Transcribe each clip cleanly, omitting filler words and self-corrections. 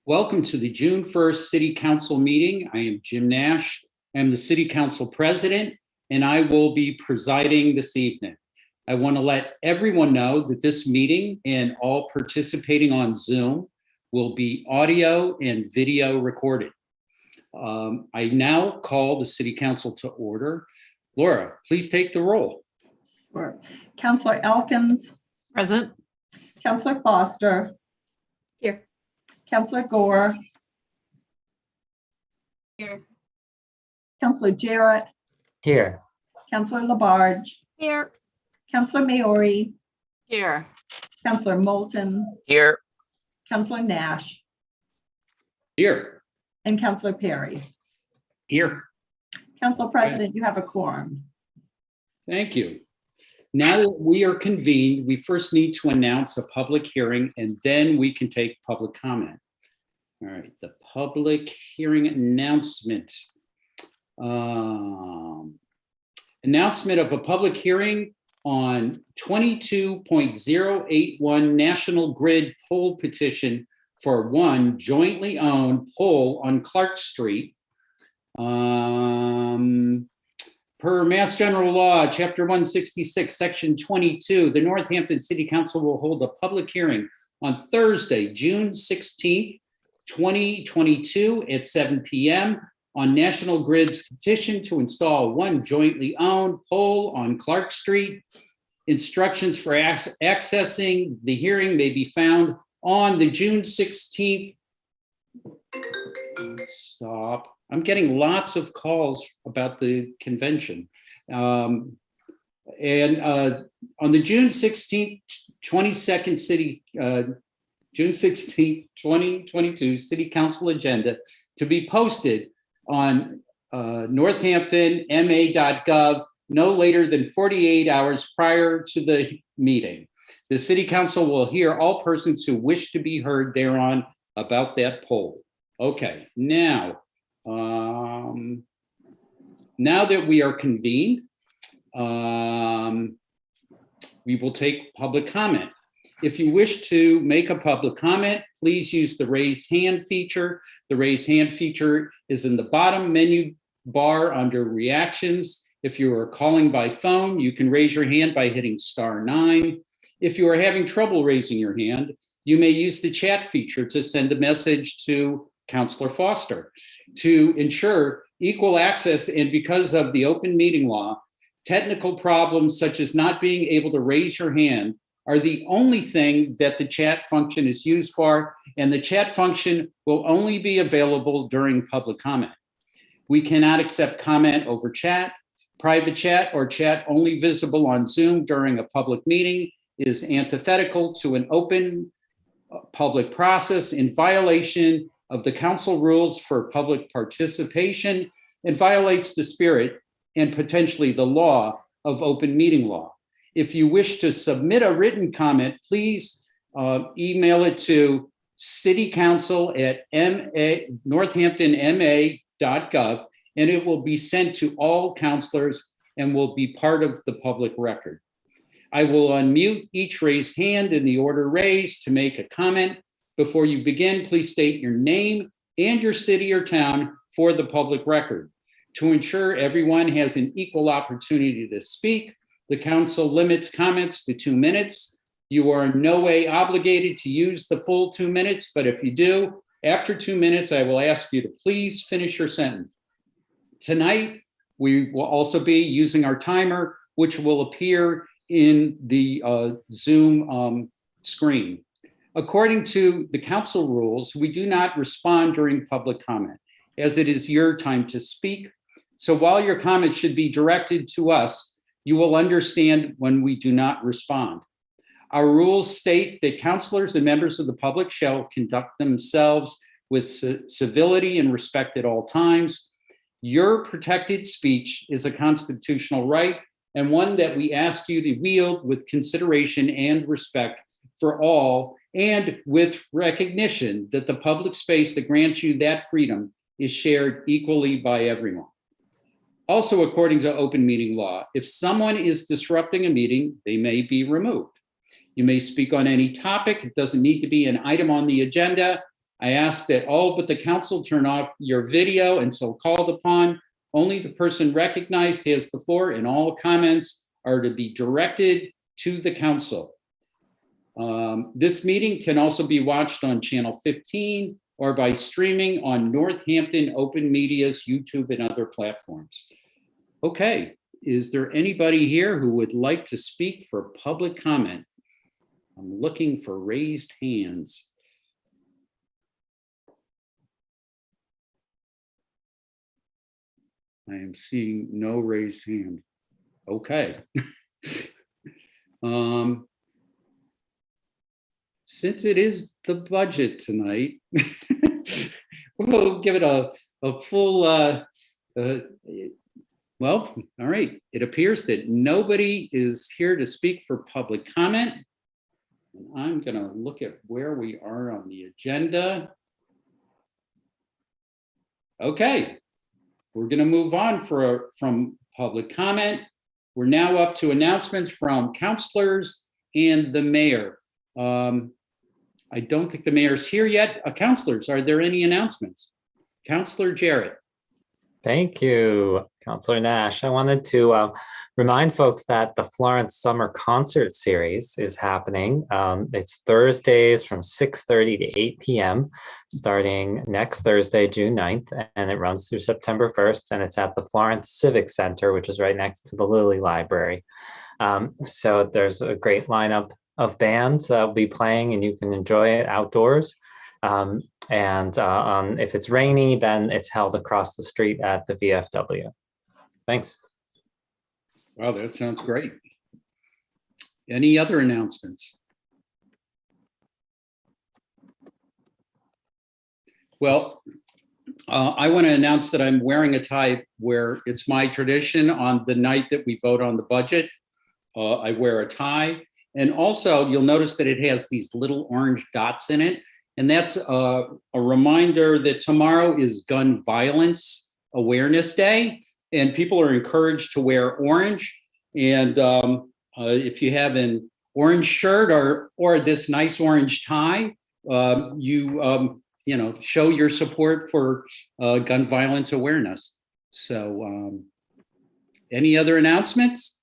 Welcome to the June 1st City Council meeting. I am Jim Nash. I'm the City Council President, and I will be presiding this evening. I want to let everyone know that this meeting and all participating on Zoom will be audio and video recorded. I now call the City Council to order. Laura, please take the roll. Sure. Councilor Elkins. Present. Councilor Foster. Here. Councilor Gore. Here. Councilor Jarrett. Here. Councilor Labarge. Here. Councilor Maori. Here. Councilor Moulton. Here. Councilor Nash. Here. And Councilor Perry. Here. Council President, you have a quorum. Thank you. Now that we are convened, we first need to announce a public hearing and then we can take public comment. All right, the public hearing announcement. Announcement of a public hearing on 22.081 National Grid pole petition for one jointly owned pole on Clark Street. Per Mass General Law, Chapter 166, Section 22, the Northampton City Council will hold a public hearing on Thursday, June 16th, 2022 at 7 p.m. on National Grid's petition to install one jointly owned pole on Clark Street. Instructions for accessing the hearing may be found on the June 16th. Stop. I'm getting lots of calls about the convention. On the June 16th, 2022 City Council agenda to be posted on northamptonma.gov no later than 48 hours prior to the meeting. The City Council will hear all persons who wish to be heard thereon about that poll. Okay, now that we are convened, we will take public comment. If you wish to make a public comment, please use the raise hand feature. The raise hand feature is in the bottom menu bar under reactions. If you are calling by phone, you can raise your hand by hitting *9. If you are having trouble raising your hand, you may use the chat feature to send a message to Councilor Foster. To ensure equal access, and because of the open meeting law, technical problems such as not being able to raise your hand are the only thing that the chat function is used for, and the chat function will only be available during public comment. We cannot accept comment over chat. Private chat or chat only visible on Zoom during a public meeting is antithetical to an open public process in violation of the council rules for public participation and violates the spirit and potentially the law of open meeting law. If you wish to submit a written comment, please email it to citycouncil@northamptonma.gov, and it will be sent to all councilors and will be part of the public record. I will unmute each raised hand in the order raised to make a comment. Before you begin, please state your name and your city or town for the public record. To ensure everyone has an equal opportunity to speak, the council limits comments to 2 minutes. You are in no way obligated to use the full 2 minutes, but if you do, after 2 minutes, I will ask you to please finish your sentence. Tonight, we will also be using our timer, which will appear in the Zoom screen. According to the council rules, we do not respond during public comment, as it is your time to speak. So while your comment should be directed to us, you will understand when we do not respond. Our rules state that councilors and members of the public shall conduct themselves with civility and respect at all times. Your protected speech is a constitutional right and one that we ask you to wield with consideration and respect for all, and with recognition that the public space that grants you that freedom is shared equally by everyone. Also, according to open meeting law, if someone is disrupting a meeting, they may be removed. You may speak on any topic. It doesn't need to be an item on the agenda. I ask that all but the council turn off your video until called upon. Only the person recognized has the floor, and all comments are to be directed to the council. This meeting can also be watched on channel 15 or by streaming on Northampton Open Media's YouTube and other platforms. Okay, is there anybody here who would like to speak for public comment? I'm looking for raised hands. I am seeing no raised hand. Okay. Since it is the budget tonight, we'll give it a full, well, all right. It appears that nobody is here to speak for public comment. And I'm going to look at where we are on the agenda. Okay, we're going to move on from public comment. We're now up to announcements from councilors and the mayor. I don't think the mayor's here yet. Councilors, are there any announcements? Councilor Jarrett. Thank you, Councilor Nash. I wanted to remind folks that the Florence Summer Concert Series is happening. It's Thursdays from 6:30 to 8 p.m. starting next Thursday, June 9th, and it runs through September 1st, and it's at the Florence Civic Center, which is right next to the Lilly Library. So there's a great lineup of bands that will be playing, and you can enjoy it outdoors. If it's rainy, then it's held across the street at the VFW. Thanks. Wow, that sounds great. Any other announcements? Well, I want to announce that I'm wearing a tie where it's my tradition on the night that we vote on the budget. I wear a tie. And also, you'll notice that it has these little orange dots in it. And that's a reminder that tomorrow is Gun Violence Awareness Day, and people are encouraged to wear orange. And if you have an orange shirt or this nice orange tie, you show your support for gun violence awareness. So, any other announcements?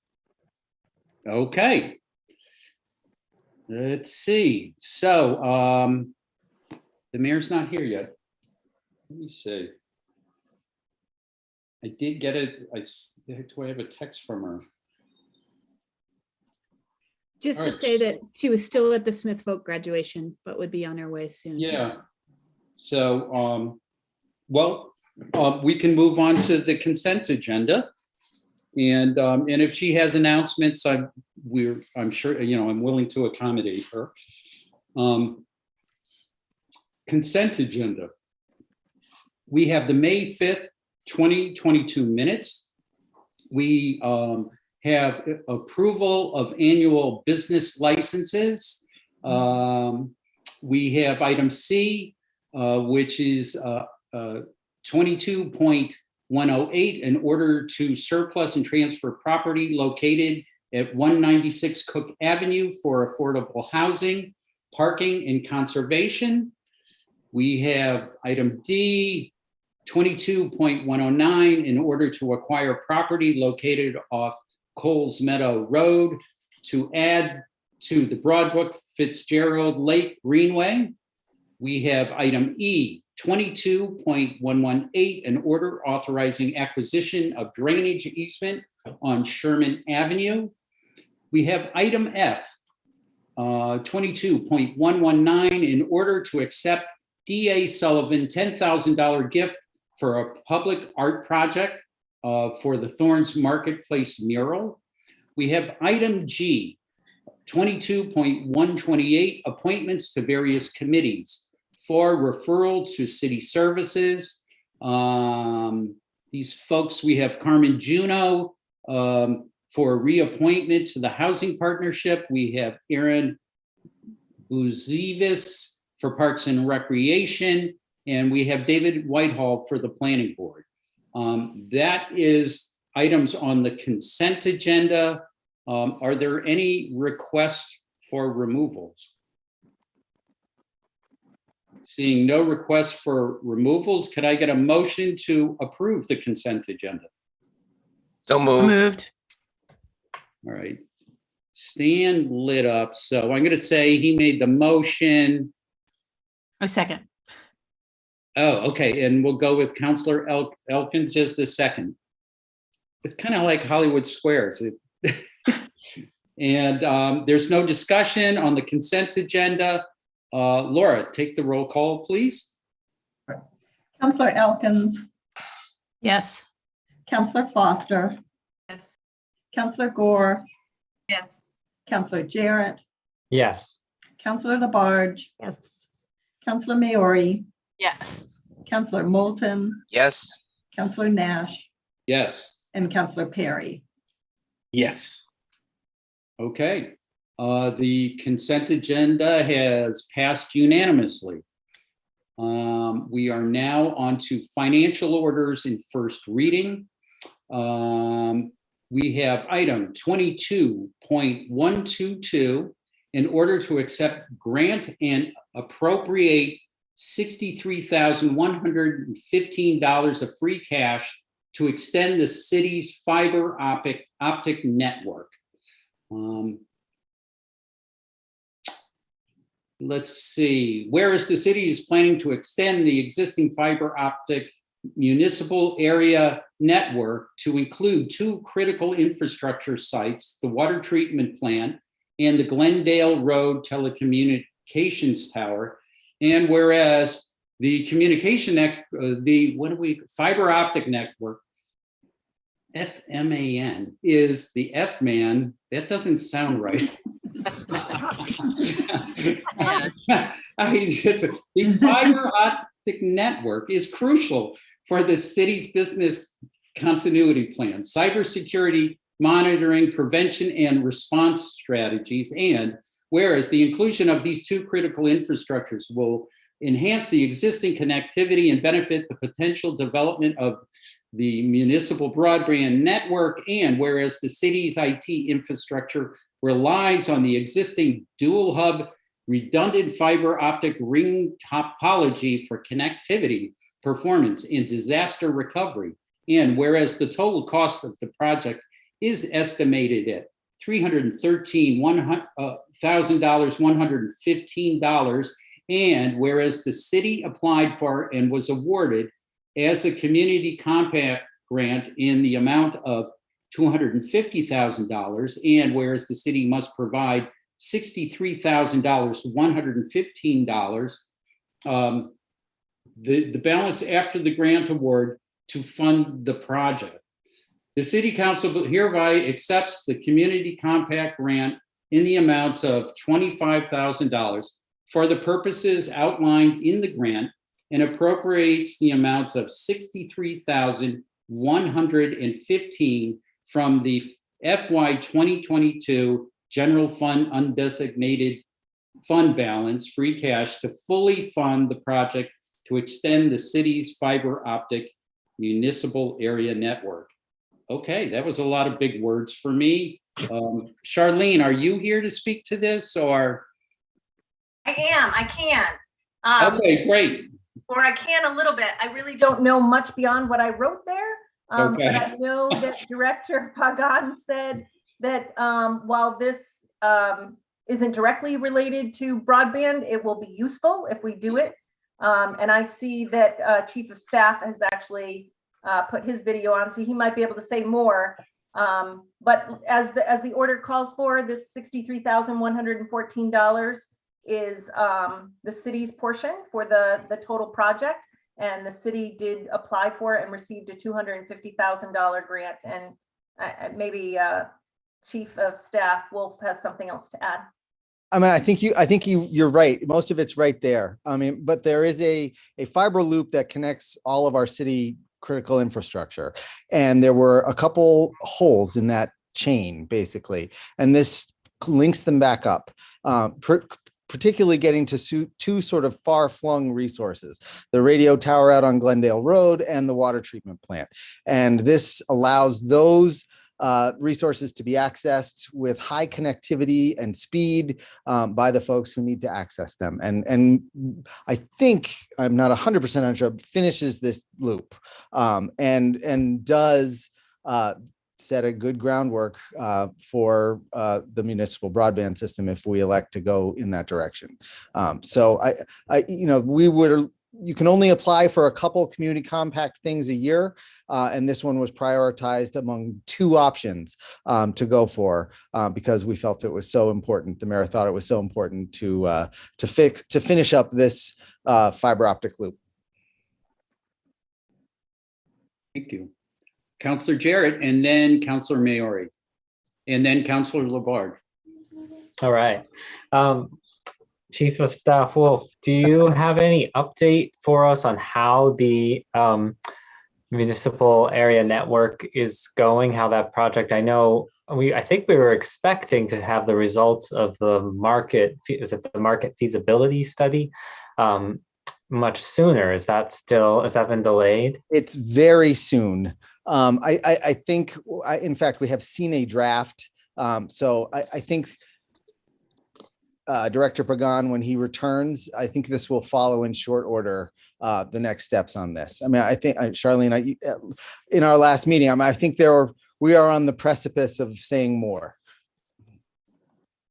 Okay. Let's see. So, the mayor's not here yet. Let me see. I did get it. Do I have a text from her? Just All to right. say that she was still at the Smith Folk graduation, but would be on her way soon. Yeah. So, we can move on to the consent agenda. And if she has announcements, I'm sure, I'm willing to accommodate her. Consent agenda. We have the May 5th, 2022 minutes. We have approval of annual business licenses. We have item C, which is 22.108, in order to surplus and transfer property located at 196 Cook Avenue for affordable housing, parking, and conservation. We have item D, 22.109, in order to acquire property located off Coles Meadow Road to add to the Broadbrook Fitzgerald Lake Greenway. We have item E, 22.118, an order authorizing acquisition of drainage easement on Sherman Avenue. We have item F, 22.119, in order to accept D.A. Sullivan $10,000 gift for a public art project for the Thorns Marketplace mural. We have item G, 22.128, appointments to various committees for referral to city services. These folks, we have Carmen Juno for reappointment to the Housing Partnership. We have Aaron Buzivis for Parks and Recreation, and we have David Whitehall for the Planning Board. That is items on the consent agenda. Are there any requests for removals? Seeing no requests for removals, could I get a motion to approve the consent agenda? So moved. Moved. All right. Stan lit up, so I'm going to say he made the motion. A second. Oh, okay, and we'll go with Counselor Elkins as the second. It's kind of like Hollywood Squares. And there's no discussion on the consent agenda. Laura, take the roll call, please. Counselor Elkins, Yes. Counselor Foster, Yes. Counselor Gore, Yes. Counselor Jarrett, Yes. Counselor Labarge, Yes. Counselor Maori, Yes. Counselor Moulton, Yes. Counselor Nash, Yes. and Counselor Perry. Yes. Okay. The consent agenda has passed unanimously. We are now on to financial orders in first reading. We have item 22.122, in order to accept grant and appropriate $63,115 of free cash to extend the city's fiber optic network. Let's see. Whereas the city is planning to extend the existing fiber optic municipal area network to include two critical infrastructure sites, the water treatment plant and the Glendale Road telecommunications tower. And whereas the fiber optic network, FMAN, is the F-man, that doesn't sound right. The fiber optic network is crucial for the city's business continuity plan, cybersecurity monitoring, prevention and response strategies. And whereas the inclusion of these two critical infrastructures will enhance the existing connectivity and benefit the potential development of the municipal broadband network, and whereas the city's IT infrastructure relies on the existing dual hub redundant fiber optic ring topology for connectivity, performance, and disaster recovery. And whereas the total cost of the project is estimated at $313,115, and whereas the city applied for and was awarded as a community compact grant in the amount of $250,000, and whereas the city must provide $63,115, the balance after the grant award to fund the project. The City Council hereby accepts the community compact grant in the amount of $25,000 for the purposes outlined in the grant, and appropriates the amount of $63,115 from the FY 2022 General Fund Undesignated Fund Balance free cash to fully fund the project to extend the city's fiber optic municipal area network. Okay, that was a lot of big words for me. Charlene, are you here to speak to this, or? I can. Okay, great. Or I can a little bit. I really don't know much beyond what I wrote there. Okay. But I know that Director Pagan said that while this isn't directly related to broadband, it will be useful if we do it. And I see that Chief of Staff has actually put his video on, so he might be able to say more. But as the order calls for, this $63,114 is the city's portion for the total project, and the city did apply for it and received a $250,000 grant. And maybe Chief of Staff Wolf has something else to add. I mean, I think you're right. Most of it's right there. I mean, but there is a fiber loop that connects all of our city critical infrastructure, and there were a couple holes in that chain, basically, and this links them back up. Particularly getting to two sort of far-flung resources, the radio tower out on Glendale Road and the water treatment plant. And this allows those resources to be accessed with high connectivity and speed by the folks who need to access them. And I think, I'm not 100% sure, finishes this loop and does set a good groundwork for the municipal broadband system if we elect to go in that direction. So you can only apply for a couple community compact things a year. And this one was prioritized among two options to go for because we felt it was so important. The mayor thought it was so important to finish up this fiber optic loop. Thank you. Councillor Jarrett, and then Councillor Maori, and then Councillor Labarge. All right. Chief of Staff Wolf, do you have any update for us on how the municipal area network is going, how that project? I know I think we were expecting to have the results of the market feasibility study much sooner. Has that been delayed? It's very soon. I think, in fact, we have seen a draft. So I think Director Pagan, when he returns, I think this will follow in short order the next steps on this. I mean, I think Charlene, in our last meeting, I think we are on the precipice of saying more.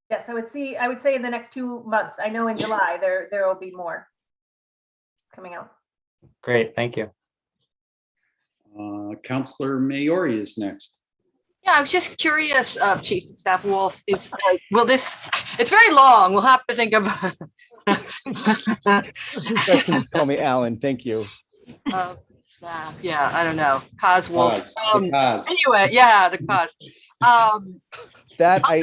Yes, I would say in the next 2 months. I know in July there will be more coming out. Great, thank you. Councillor Maori is next. Yeah, I was just curious, Chief of Staff Wolf, it's very long. We'll have to think of. Just call me Alan. Thank you. Yeah, I don't know. Cause Wolf. Cause. Anyway, yeah, the cause. That I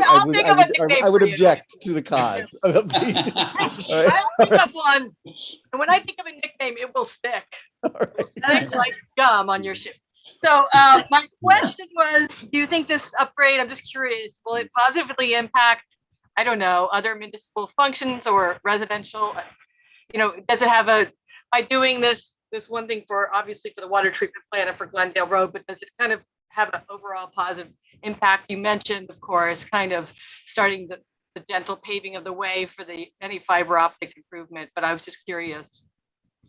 would object to the cause. I'll think of one, and when I think of a nickname, it will stick. Stick like gum on your shoe. So my question was, do you think this upgrade, I'm just curious, will it positively impact, I don't know, other municipal functions or residential? Does it have by doing this one thing obviously for the water treatment plant and for Glendale Road, but does it kind of have an overall positive impact? You mentioned, of course, kind of starting the gentle paving of the way for any fiber optic improvement, but I was just curious.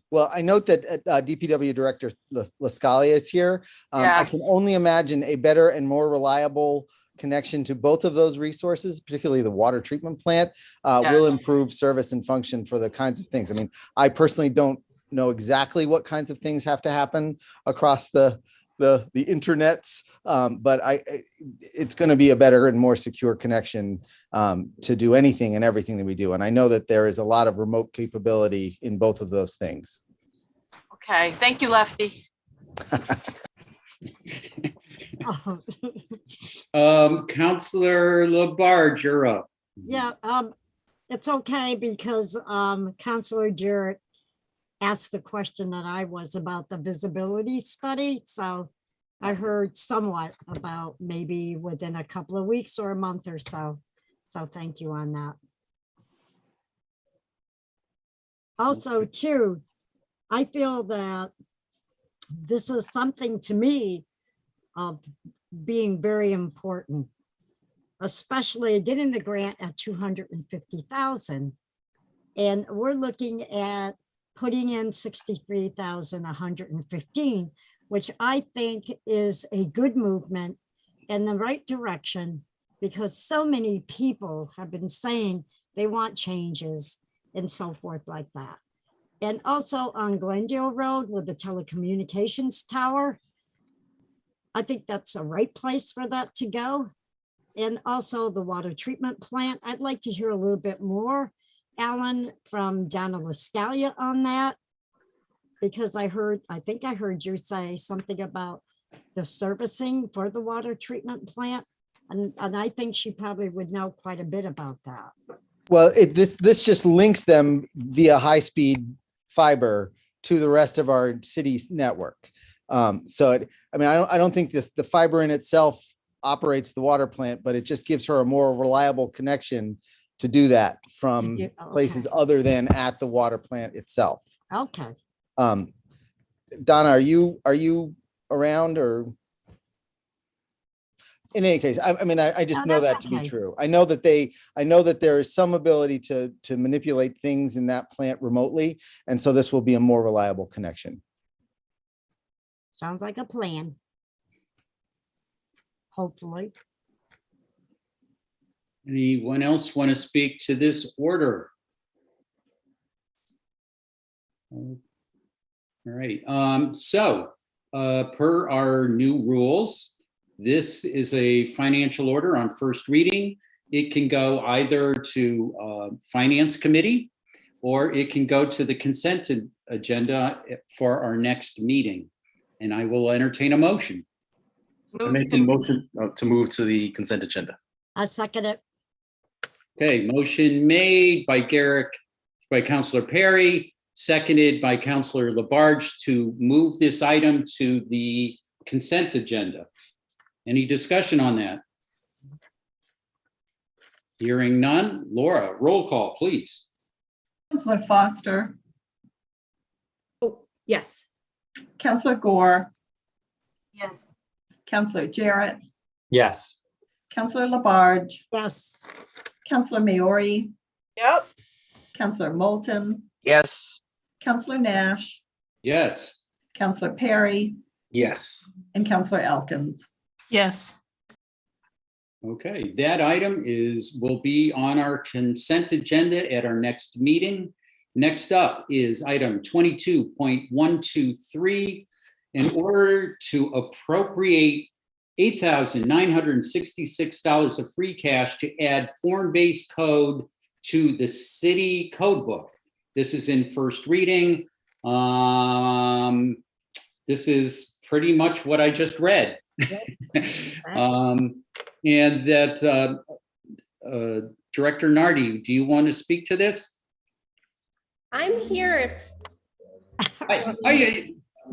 Well, I note that DPW Director Lascalia is here. I can only imagine a better and more reliable connection to both of those resources, particularly the water treatment plant, will improve service and function for the kinds of things. I mean, I personally don't know exactly what kinds of things have to happen across the internets, but it's going to be a better and more secure connection to do anything and everything that we do. And I know that there is a lot of remote capability in both of those things. Okay, thank you, Lefty. Councillor Labarge, you're up. Yeah, it's okay because Councillor Jarrett asked the question that I was about the visibility study. So I heard somewhat about maybe within a couple of weeks or a month or so. So thank you on that. Also, too, I feel that this is something to me of being very important, especially getting the grant at 250,000. And we're looking at putting in 63,115, which I think is a good movement in the right direction, because so many people have been saying they want changes and so forth like that. And also on Glendale Road with the telecommunications tower, I think that's the right place for that to go. And also the water treatment plant. I'd like to hear a little bit more, Alan, from Donna Lascalia on that, because I think I heard you say something about the servicing for the water treatment plant. And I think she probably would know quite a bit about that. Well, this just links them via high-speed fiber to the rest of our city's network. I don't think the fiber in itself operates the water plant, but it just gives her a more reliable connection to do that from places other than at the water plant itself. Okay. Donna, are you around or? In any case, I mean, I just No, know that's that to be okay. true. I know that there is some ability to manipulate things in that plant remotely. And so this will be a more reliable connection. Sounds like a plan. Hopefully. Anyone else want to speak to this order? All right, per our new rules, this is a financial order on first reading. It can go either to Finance Committee, or it can go to the consent agenda for our next meeting. And I will entertain a motion. I make a motion to move to the consent agenda. I second it. Okay, motion made by Councilor Perry, seconded by Councilor Labarge to move this item to the consent agenda. Any discussion on that? Hearing none. Laura, roll call, please. Counselor Foster, Oh, yes. Counselor Gore, Yes. Counselor Jarrett, Yes. Counselor Labarge, Yes. Counselor Maori, Yep. Counselor Moulton, Yes. Counselor Nash, Yes. Counselor Perry, Yes. and Counselor Elkins. Yes. Okay, that item will be on our consent agenda at our next meeting. Next up is item 22.123. In order to appropriate $8,966 of free cash to add form-based code to the city code book. This is in first reading. This is pretty much what I just read. And that Director Nardi, do you want to speak to this? I'm here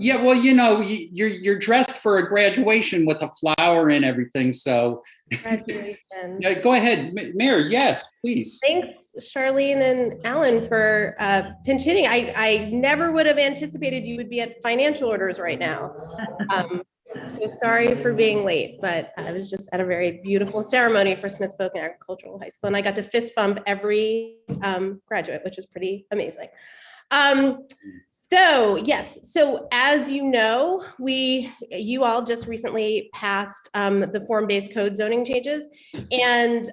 Yeah, well, you know, you're dressed for a graduation with a flower and everything, so. if graduation. Yeah, go ahead, Mayor, yes, please. Thanks, Charlene and Alan, for pinch hitting. I never would have anticipated you would be at financial orders right now. So sorry for being late, but I was just at a very beautiful ceremony for Smith Folk Agricultural High School, and I got to fist bump every graduate, which was pretty amazing. So yes, so as you know, you all just recently passed the form-based code zoning changes, and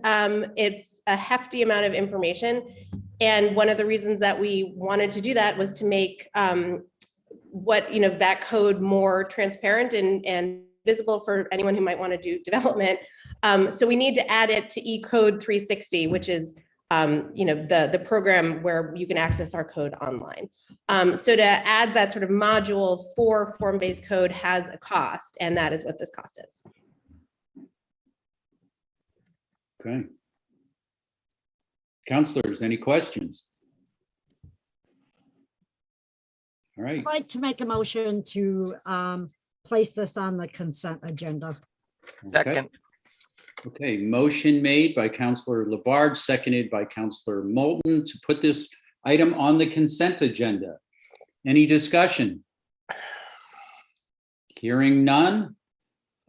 it's a hefty amount of information. And one of the reasons that we wanted to do that was to make that code more transparent and visible for anyone who might want to do development. So we need to add it to eCode 360, which is the program where you can access our code online. So to add that sort of module for form-based code has a cost, and that is what this cost is. Okay. Counselors, any questions? All right. I'd like to make a motion to place this on the consent agenda. Second. Okay, motion made by Councilor Labarge, seconded by Councilor Moulton to put this item on the consent agenda. Any discussion? Hearing none.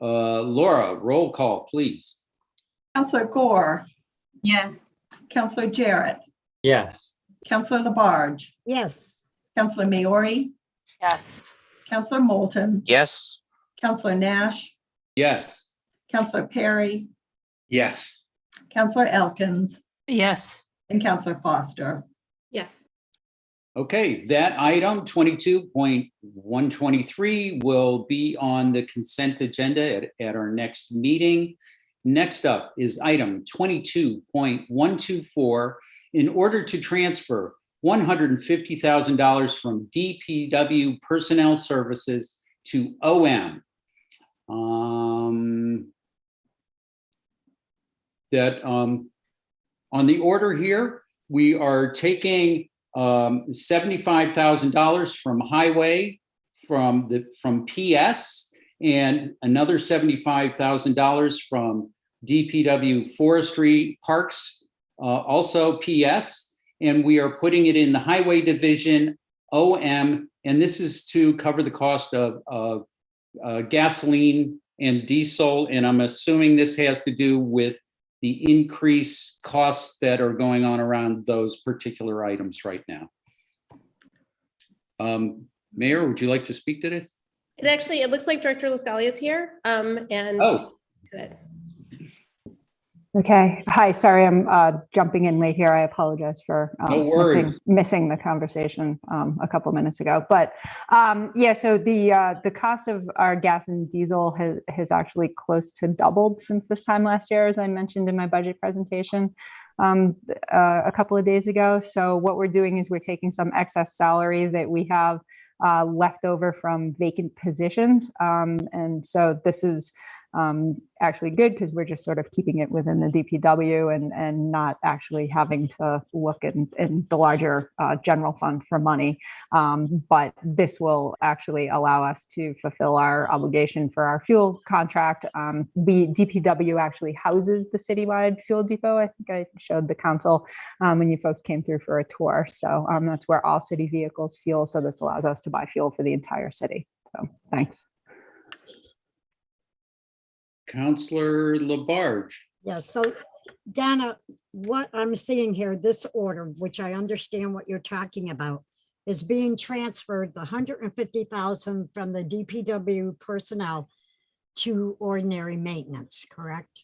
Laura, roll call, please. Counselor Gore, Yes. Counselor Jarrett, Yes. Counselor Labarge, Yes. Counselor Maori, Yes. Counselor Moulton, Yes. Counselor Nash, Yes. Counselor Perry, Yes. Counselor Elkins, Yes. and Counselor Foster. Yes. Okay, that item 22.123 will be on the consent agenda at our next meeting. Next up is item 22.124. In order to transfer $150,000 from DPW Personnel Services to OM. On the order here, we are taking $75,000 from Highway, from PS, and another $75,000 from DPW Forestry Parks, also PS, and we are putting it in the Highway Division, OM, and this is to cover the cost of gasoline and diesel, and I'm assuming this has to do with the increased costs that are going on around those particular items right now. Mayor, would you like to speak to this? It looks like Director Lascalia is here. And Oh. Good. Okay. Hi, sorry, I'm jumping in late here. I apologize for No worries. missing the conversation a couple minutes ago. But yeah, so the cost of our gas and diesel has actually close to doubled since this time last year, as I mentioned in my budget presentation a couple of days ago. So what we're doing is we're taking some excess salary that we have left over from vacant positions. And so this is actually good because we're just sort of keeping it within the DPW and not actually having to look in the larger general fund for money. But this will actually allow us to fulfill our obligation for our fuel contract. DPW actually houses the citywide fuel depot. I think I showed the council when you folks came through for a tour. So that's where all city vehicles fuel. So this allows us to buy fuel for the entire city. So thanks. Councillor Labarge. Yeah, so Dana, what I'm seeing here, this order, which I understand what you're talking about, is being transferred the 150,000 from the DPW personnel to ordinary maintenance, correct?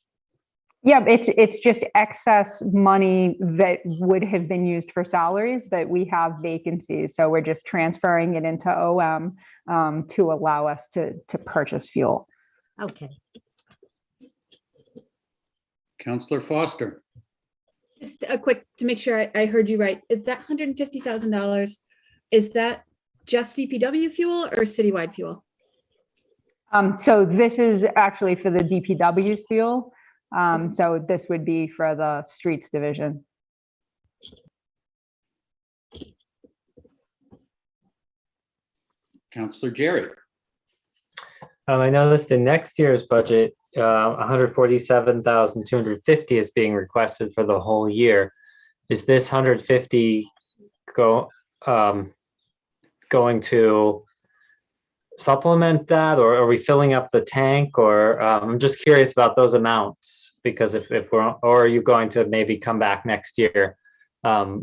Yeah, it's just excess money that would have been used for salaries, but we have vacancies. So we're just transferring it into OM to allow us to purchase fuel. Okay. Councillor Foster. Just a quick, to make sure I heard you right, is that $150,000, is that just DPW fuel or citywide fuel? So this is actually for the DPW's fuel. So this would be for the streets division. Councillor Jarrett. I noticed in next year's budget, 147,250 is being requested for the whole year. Is this 150 going to supplement that, or are we filling up the tank? Or I'm just curious about those amounts, because if we're, or are you going to maybe come back next year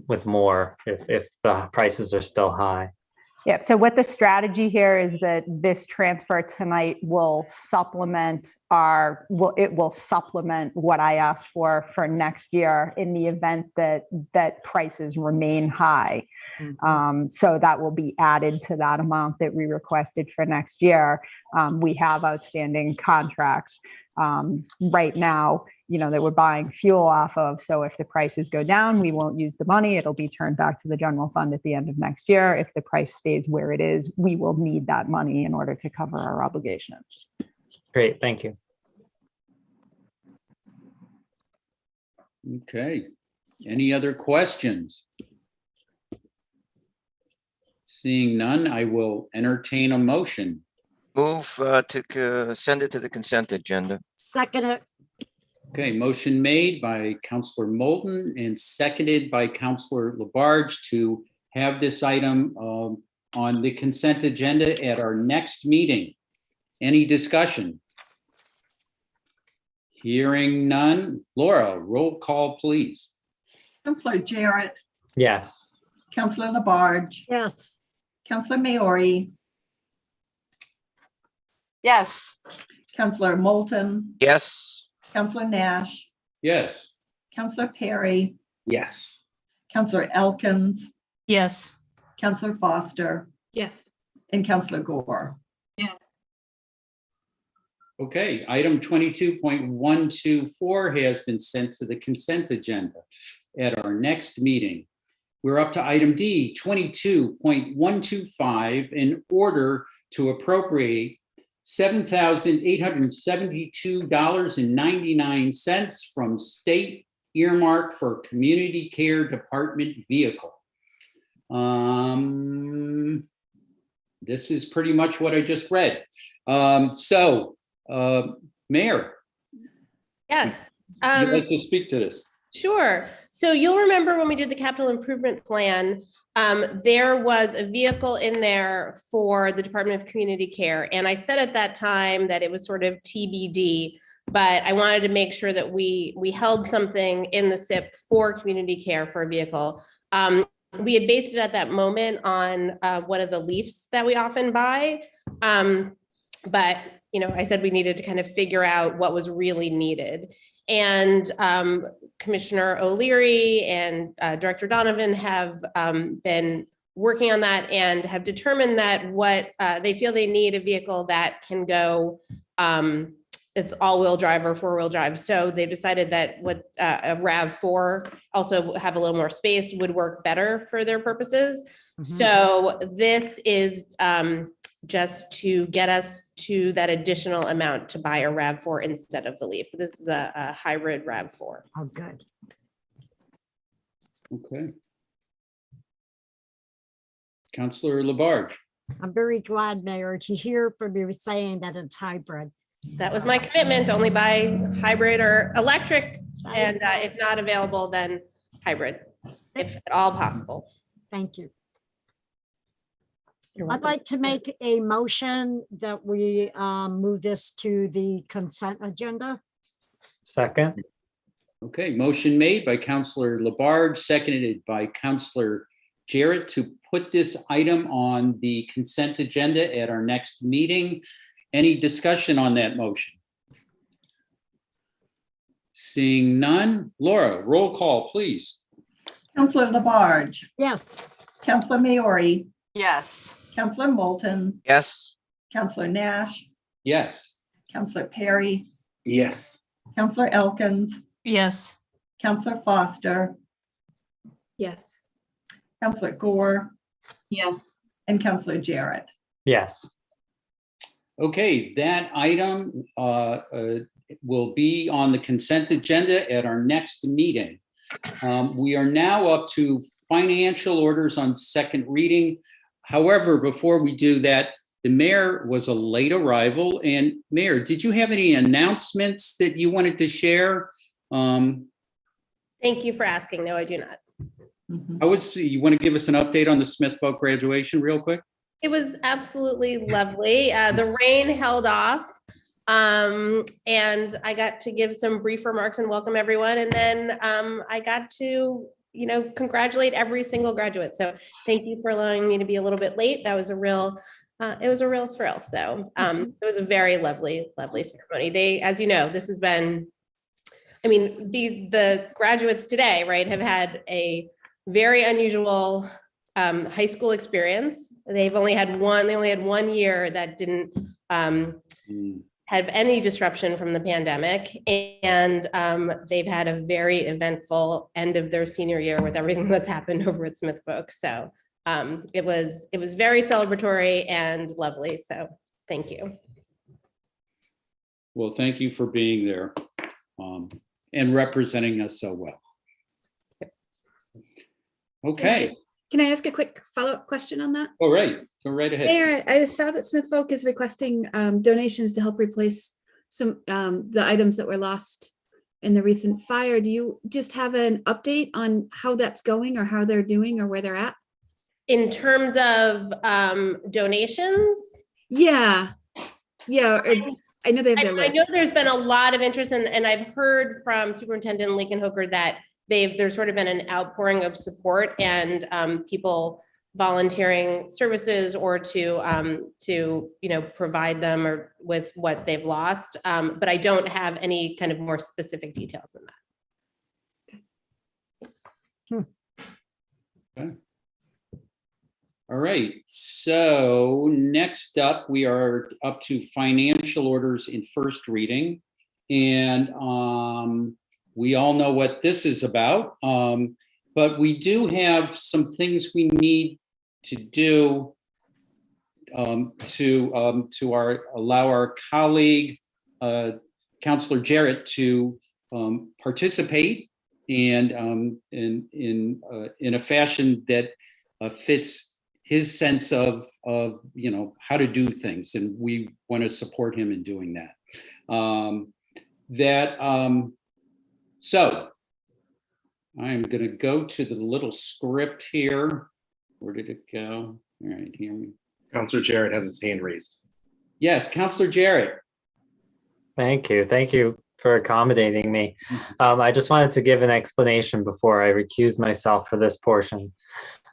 with more if the prices are still high? Yeah, so what the strategy here is that this transfer tonight will supplement supplement what I asked for next year in the event that prices remain high. So that will be added to that amount that we requested for next year. We have outstanding contracts right now, that we're buying fuel off of. So if the prices go down, we won't use the money. It'll be turned back to the general fund at the end of next year. If the price stays where it is, we will need that money in order to cover our obligations. Great, thank you. Okay, any other questions? Seeing none, I will entertain a motion. Move to send it to the consent agenda. Second it. Okay, motion made by Councillor Moulton and seconded by Councillor Labarge to have this item on the consent agenda at our next meeting. Any discussion? Hearing none. Laura, roll call, please. Councillor Jarrett, Yes. Councillor Labarge, Yes. Councillor Maori, Yes. Councillor Moulton, Yes. Councillor Nash, Yes. Councillor Perry, Yes. Councillor Elkins, Yes. Councillor Foster, Yes. and Councillor Gore. Okay, item 22.124 has been sent to the consent agenda at our next meeting. We're up to item D, 22.125, in order to appropriate $7,872.99 from state earmark for community care department vehicle. This is pretty much what I just read. Mayor. Yes. You'd like to speak to this? Sure. So you'll remember when we did the capital improvement plan, there was a vehicle in there for the Department of Community Care. And I said at that time that it was sort of TBD, but I wanted to make sure that we held something in the SIP for community care for a vehicle. We had based it at that moment on one of the Leafs that we often buy. But, you know, I said we needed to kind of figure out what was really needed. And Commissioner O'Leary and Director Donovan have been working on that and have determined that what they feel they need a vehicle that can go, it's all-wheel drive or four-wheel drive. So they've decided that what a RAV4 also have a little more space would work better for their purposes. So this is just to get us to that additional amount to buy a RAV4 instead of the Leaf. This is a hybrid RAV4. Oh, good. Okay. Councillor Labarge. I'm very glad, Mayor, to hear from you saying that it's hybrid. That was my commitment, only buy hybrid or electric, and if not available, then hybrid, if at all possible. Thank you. I'd like to make a motion that we move this to the consent agenda. Second. Okay, motion made by Councillor Labarge, seconded by Councillor Jarrett to put this item on the consent agenda at our next meeting. Any discussion on that motion? Seeing none. Laura, roll call, please. Councillor Labarge, Yes. Councillor Maori, Yes. Councillor Moulton, Yes. Councillor Nash, Yes. Councillor Perry, Yes. Councillor Elkins, Yes. Councillor Foster, Yes. Councillor Gore, Yes. and Councillor Jarrett. Yes. Okay, that item will be on the consent agenda at our next meeting. We are now up to financial orders on second reading. However, before we do that, the mayor was a late arrival. And Mayor, did you have any announcements that you wanted to share? Thank you for asking. No, I do not. You want to give us an update on the Smith Folk graduation real quick? It was absolutely lovely. The rain held off, and I got to give some brief remarks and welcome everyone. And then I got to, you know, congratulate every single graduate. So thank you for allowing me to be a little bit late. That was a real, it was a real thrill. So it was a very lovely, lovely ceremony. They, as you know, this has been, I mean, the graduates today, right, have had a very unusual high school experience. They've only had one year that didn't have any disruption from the pandemic. And they've had a very eventful end of their senior year with everything that's happened over at Smith Folk. So it was very celebratory and lovely. So thank you. Well, thank you for being there and representing us so well. Okay. Can I ask a quick follow-up question on that? All right. Go right ahead. Mayor, I saw that Smith Folk is requesting donations to help replace some the items that were lost in the recent fire. Do you just have an update on how that's going or how they're doing or where they're at? In terms of donations? Yeah. Yeah, I know they have their list. I know there's been a lot of interest and I've heard from Superintendent Lincoln Hooker that there's sort of been an outpouring of support and people volunteering services or to you know, provide them or with what they've lost. But I don't have any kind of more specific details than that. Okay. All right, so next up, we are up to financial orders in first reading. And we all know what this is about, but we do have some things we need to do to allow our colleague, Councillor Jarrett, to participate and in a fashion that fits his sense of you know, how to do things, and we want to support him in doing that. So I'm going to go to the little script here. Where did it go? All right, hear me. Counselor Jarrett has his hand raised. Yes, Counselor Jarrett. Thank you. Thank you for accommodating me. I just wanted to give an explanation before I recuse myself for this portion.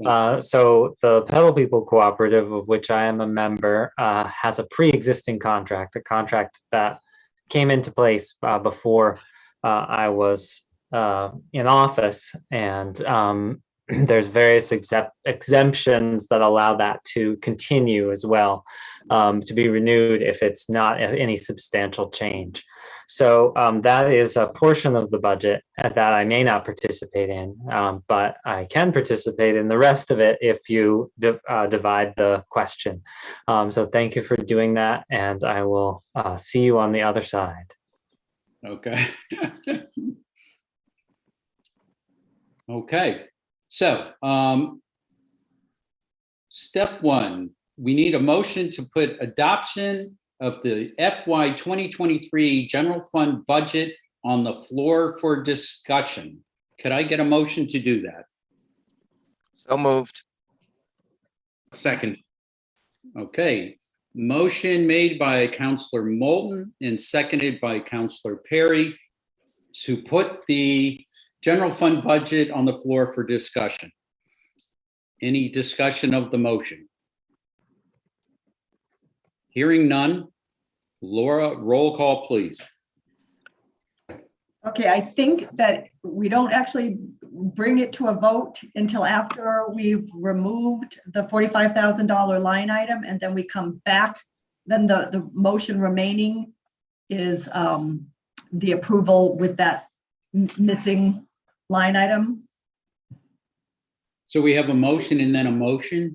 So the Pedal People Cooperative, of which I am a member, has a pre-existing contract, a contract that came into place before I was in office, and there's various exemptions that allow that to continue as well, to be renewed if it's not any substantial change. So that is a portion of the budget that I may not participate in, but I can participate in the rest of it if you divide the question. So thank you for doing that, and I will see you on the other side. Okay. Okay. So, step one, we need a motion to put adoption of the FY 2023 general fund budget on the floor for discussion. Could I get a motion to do that? So moved. Second. Okay. Motion made by Counselor Moulton and seconded by Counselor Perry to put the general fund budget on the floor for discussion. Any discussion of the motion? Hearing none. Laura, roll call, please. Okay, I think that we don't actually bring it to a vote until after we've removed the $45,000 line item, and then we come back. Then the motion remaining is the approval with that missing line item. So we have a motion and then a motion?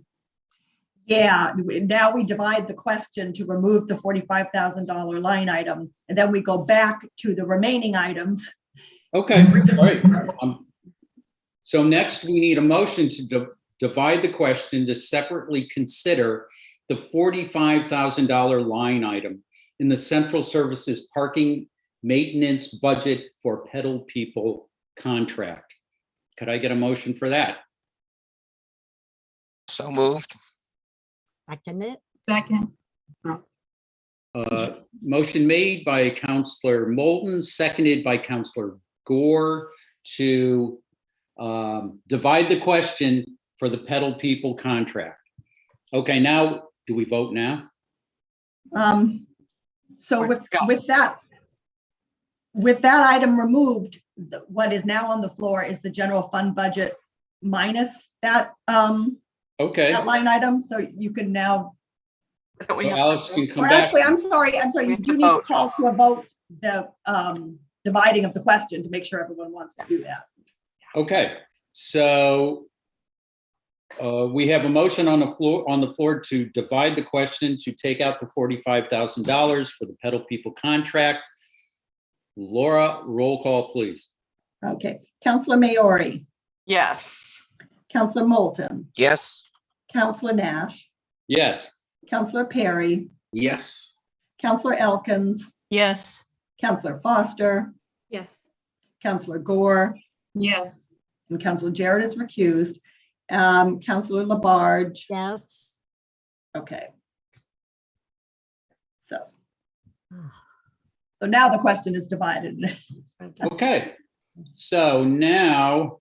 Yeah, now we divide the question to remove the $45,000 line item, and then we go back to the remaining items. Okay, all right. So next we need a motion to divide the question to separately consider the $45,000 line item in the Central Services Parking Maintenance Budget for Pedal People contract. Could I get a motion for that? So moved. Second it. Second. Motion made by Counselor Moulton, seconded by Counselor Gore to divide the question for the Pedal People contract. Okay, now, do we vote now? So with that item removed, what is now on the floor is the general fund budget minus that Okay. that line item. So you can now. So Alex can come Or back. actually, I'm sorry. You do need to call to a vote the dividing of the question to make sure everyone wants to do that. Okay, so we have a motion on the floor to divide the question to take out the $45,000 for the Pedal People contract. Laura, roll call, please. Okay, Counselor Maori, Yes. Counselor Moulton, Yes. Counselor Nash, Yes. Counselor Perry, Yes. Counselor Elkins, Yes. Counselor Foster, Yes. Counselor Gore, Yes. and Counselor Jarrett is recused. Counselor Labarge. Yes. Okay. So now the question is divided. Okay, so now,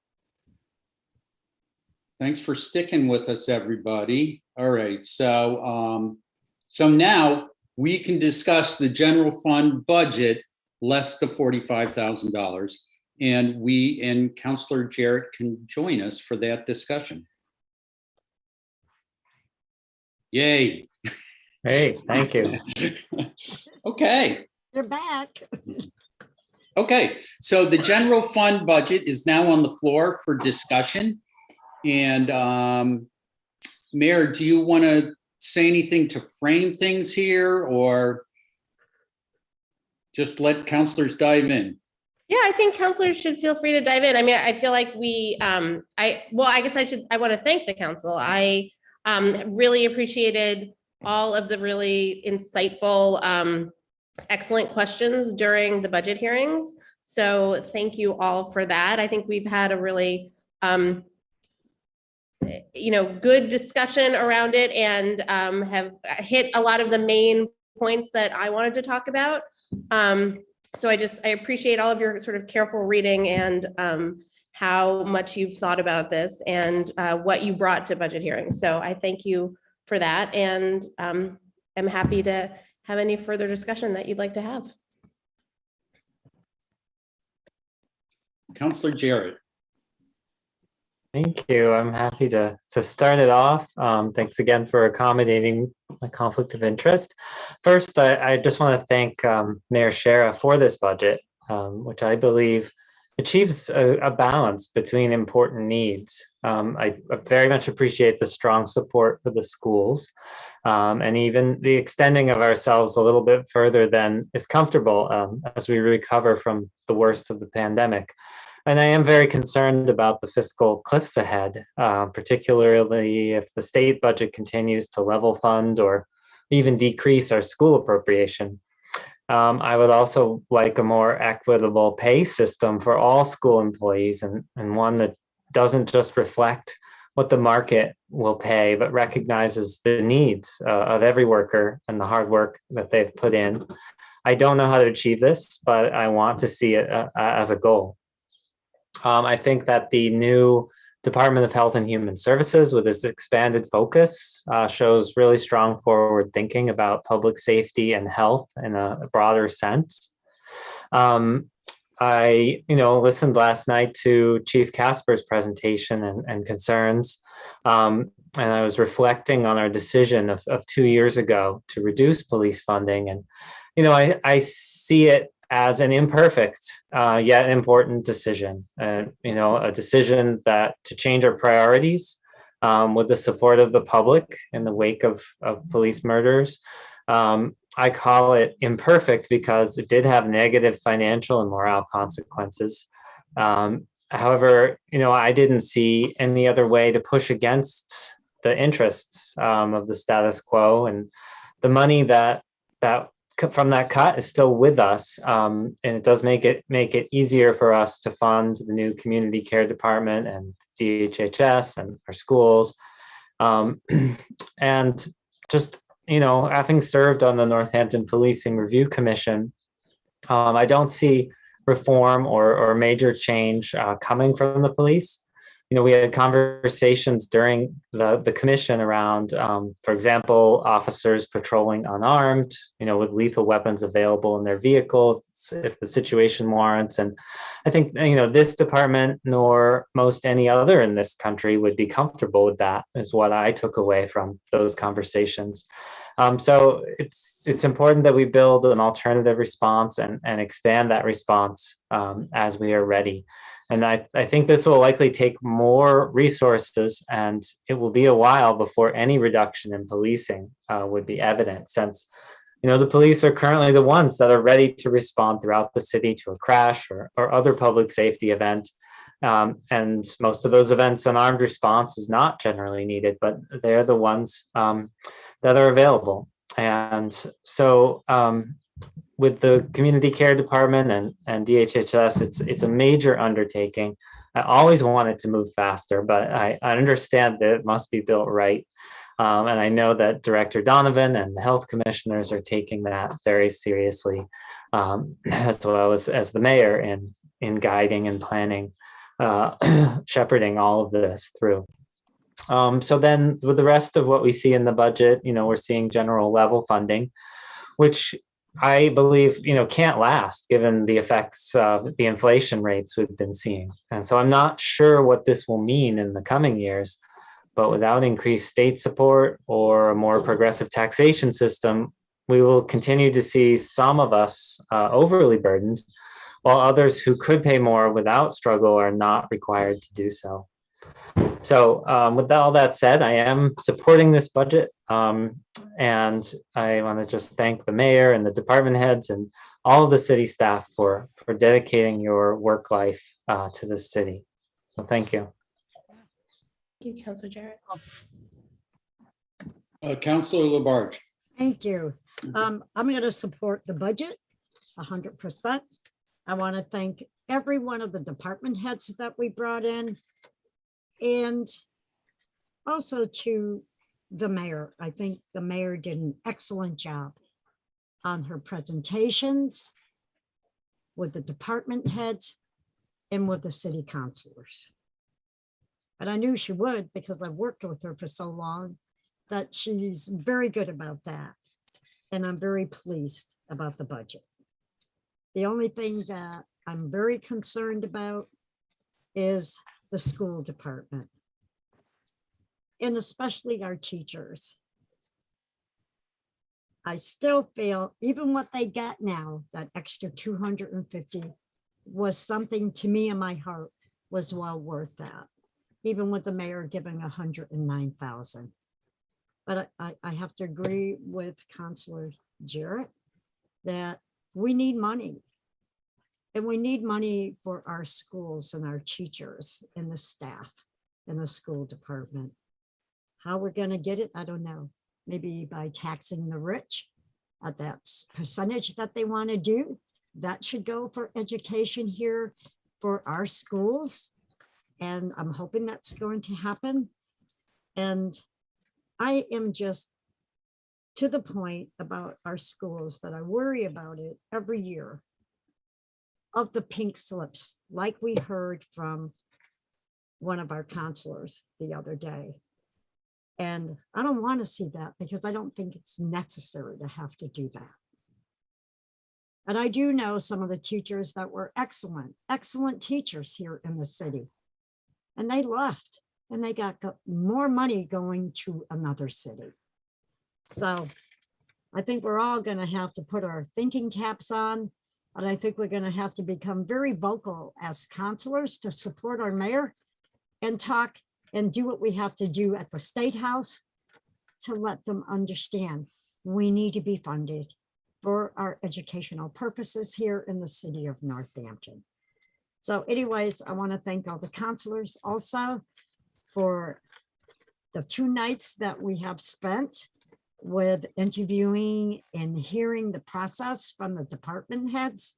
thanks for sticking with us, everybody. All right, so now we can discuss the general fund budget less the $45,000, and Counselor Jarrett can join us for that discussion. Yay. Hey, thank you. Okay. You're back. Okay, so the general fund budget is now on the floor for discussion. And Mayor, do you want to say anything to frame things here, or just let counselors dive in? Yeah, I think counselors should feel free to dive in. I mean, I feel like I want to thank the council. I really appreciated all of the really insightful, excellent questions during the budget hearings. So thank you all for that. I think we've had a really, good discussion around it, and have hit a lot of the main points that I wanted to talk about. So I appreciate all of your sort of careful reading and how much you've thought about this and what you brought to budget hearings. So I thank you for that, and I'm happy to have any further discussion that you'd like to have. Councillor Jarrett. Thank you. I'm happy to start it off. Thanks again for accommodating my conflict of interest. First, I just want to thank Mayor Shara for this budget, which I believe achieves a balance between important needs. I very much appreciate the strong support for the schools, and even the extending of ourselves a little bit further than is comfortable as we recover from the worst of the pandemic. And I am very concerned about the fiscal cliffs ahead, particularly if the state budget continues to level fund or even decrease our school appropriation. I would also like a more equitable pay system for all school employees, and one that doesn't just reflect what the market will pay, but recognizes the needs of every worker and the hard work that they've put in. I don't know how to achieve this, but I want to see it as a goal. I think that the new Department of Health and Human Services, with its expanded focus, shows really strong forward thinking about public safety and health in a broader sense. I listened last night to Chief Casper's presentation and concerns, and I was reflecting on our decision of 2 years ago to reduce police funding. And I see it as an imperfect yet important decision, a decision that to change our priorities with the support of the public in the wake of police murders. I call it imperfect because it did have negative financial and moral consequences. However, I didn't see any other way to push against the interests of the status quo, and the money that from that cut is still with us, and it does make it easier for us to fund the new community care department and DHHS and our schools. And just having served on the Northampton Policing Review Commission, I don't see reform or major change coming from the police. We had conversations during the commission around, for example, officers patrolling unarmed, with lethal weapons available in their vehicles if the situation warrants. And I think, this department nor most any other in this country would be comfortable with that, is what I took away from those conversations. So it's important that we build an alternative response and expand that response as we are ready. And I think this will likely take more resources, and it will be a while before any reduction in policing would be evident, since the police are currently the ones that are ready to respond throughout the city to a crash or other public safety event. And most of those events, an armed response is not generally needed, but they're the ones that are available. And so with the community care department and DHHS, it's a major undertaking. I always wanted to move faster, but I understand that it must be built right. And I know that Director Donovan and the health commissioners are taking that very seriously, as well as the mayor in guiding and planning, shepherding all of this through. So then with the rest of what we see in the budget, we're seeing general level funding, which I believe, can't last given the effects of the inflation rates we've been seeing. And so I'm not sure what this will mean in the coming years, but without increased state support or a more progressive taxation system, we will continue to see some of us overly burdened, while others who could pay more without struggle are not required to do so. So with all that said, I am supporting this budget, and I want to just thank the mayor and the department heads and all of the city staff for dedicating your work life to this city. So thank you. Thank you, Councilor Jarrett. Councilor Labarge. Thank you. I'm going to support the budget 100%. I want to thank every one of the department heads that we brought in. And also to the mayor. I think the mayor did an excellent job on her presentations with the department heads and with the city councilors. And I knew she would because I've worked with her for so long that she's very good about that. And I'm very pleased about the budget. The only thing that I'm very concerned about is the school department. And especially our teachers. I still feel even what they got now, that extra 250 was something to me in my heart was well worth that. Even with the mayor giving 109,000. But I have to agree with Councilor Jarrett that we need money. And we need money for our schools and our teachers and the staff in the school department. How we're going to get it, I don't know. Maybe by taxing the rich at that percentage that they want to do. That should go for education here for our schools. And I'm hoping that's going to happen. And I am just to the point about our schools that I worry about it every year of the pink slips, like we heard from one of our counselors the other day. And I don't want to see that because I don't think it's necessary to have to do that. And I do know some of the teachers that were excellent teachers here in the city. And they left and they got more money going to another city. So I think we're all going to have to put our thinking caps on. And I think we're going to have to become very vocal as counselors to support our mayor and talk and do what we have to do at the State House to let them understand we need to be funded for our educational purposes here in the city of Northampton. So anyways, I want to thank all the counselors also for the 2 nights that we have spent with interviewing and hearing the process from the department heads.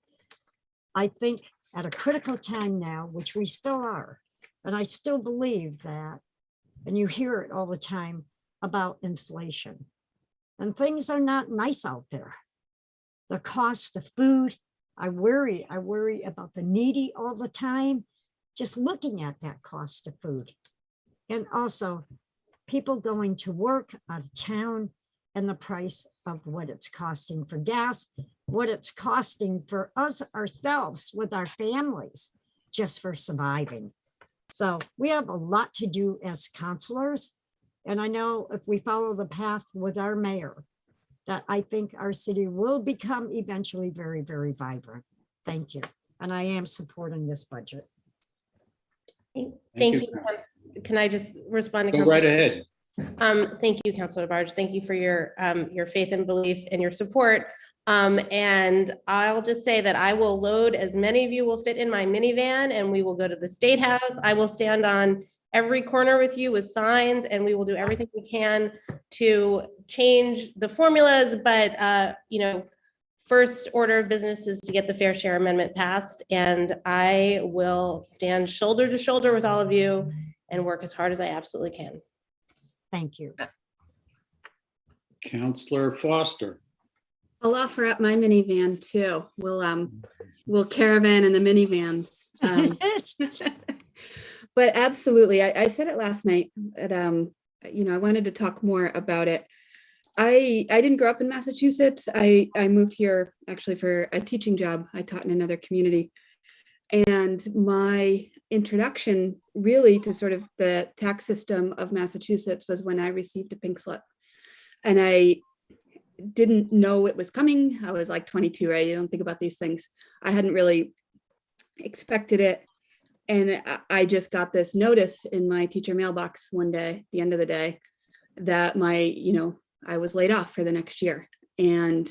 I think at a critical time now, which we still are, and I still believe that, and you hear it all the time about inflation, and things are not nice out there. The cost of food, I worry about the needy all the time, just looking at that cost of food. And also people going to work out of town and the price of what it's costing for gas, what it's costing for us ourselves with our families, just for surviving. So we have a lot to do as counselors. And I know if we follow the path with our mayor, that I think our city will become eventually very, very vibrant. Thank you. And I am supporting this budget. Thank you. Can I just respond to Go right ahead. Thank you, Councilor Barge. Thank you for your faith and belief and your support. And I'll just say that I will load as many of you will fit in my minivan and we will go to the State House. I will stand on every corner with you with signs and we will do everything we can to change the formulas. But, you know, first order of business is to get the Fair Share Amendment passed. And I will stand shoulder to shoulder with all of you and work as hard as I absolutely can. Thank you. Councillor Foster. I'll offer up my minivan too. We'll caravan in the minivans. But absolutely, I said it last night that you know, I wanted to talk more about it. I didn't grow up in Massachusetts. I moved here actually for a teaching job. I taught in another community. And my introduction really to sort of the tax system of Massachusetts was when I received a pink slip. And I didn't know it was coming. I was like 22, right? You don't think about these things. I hadn't really expected it. And I just got this notice in my teacher mailbox one day, at the end of the day, that I was laid off for the next year. And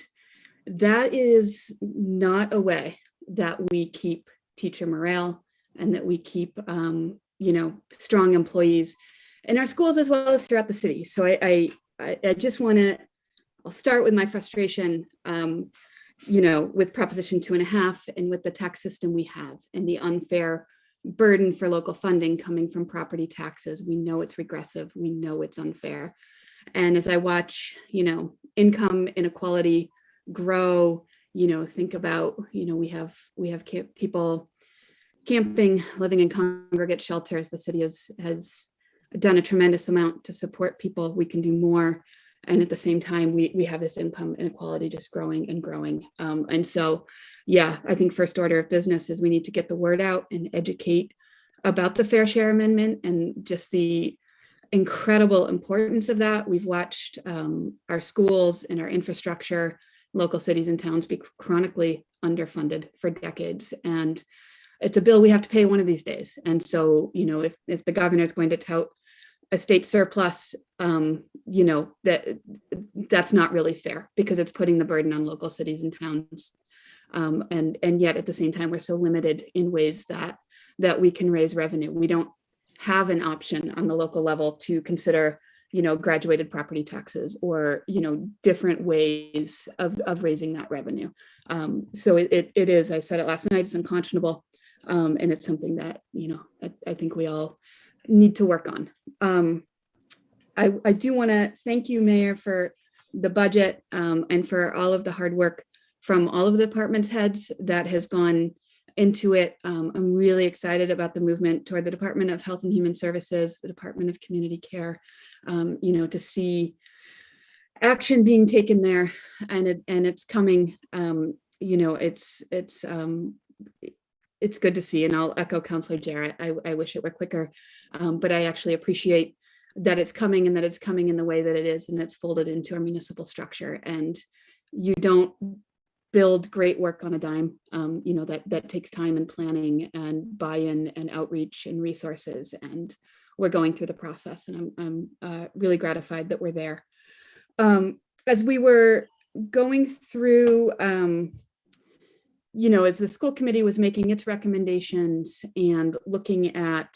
that is not a way that we keep teacher morale and that we keep, strong employees in our schools as well as throughout the city. So I just want to, I'll start with my frustration. with Proposition 2.5 and with the tax system we have and the unfair burden for local funding coming from property taxes, we know it's regressive, we know it's unfair. And as I watch, income inequality grow, think about, we have people camping, living in congregate shelters. The city has done a tremendous amount to support people. We can do more. And at the same time, we have this income inequality just growing and growing. And so, yeah, I think first order of business is we need to get the word out and educate about the Fair Share Amendment and just the incredible importance of that. We've watched our schools and our infrastructure, local cities and towns be chronically underfunded for decades. And it's a bill we have to pay one of these days. And so, if the governor is going to tout a state surplus, that's not really fair because it's putting the burden on local cities and towns. And yet at the same time, we're so limited in ways that we can raise revenue. We don't have an option on the local level to consider, graduated property taxes or, different ways of raising that revenue. So it is, I said it last night, it's unconscionable. And it's something that, I think we all need to work on. I do want to thank you, Mayor, for the budget and for all of the hard work from all of the department's heads that has gone into it. I'm really excited about the movement toward the Department of Health and Human Services, the Department of Community Care, to see action being taken there, and it's coming. It's good to see, and I'll echo Councilor Jarrett. I wish it were quicker, but I actually appreciate that it's coming and that it's coming in the way that it is, and it's folded into our municipal structure. And you don't build great work on a dime. That takes time and planning and buy-in and outreach and resources. And we're going through the process, and I'm really gratified that we're there. As we were going through, as the school committee was making its recommendations and looking at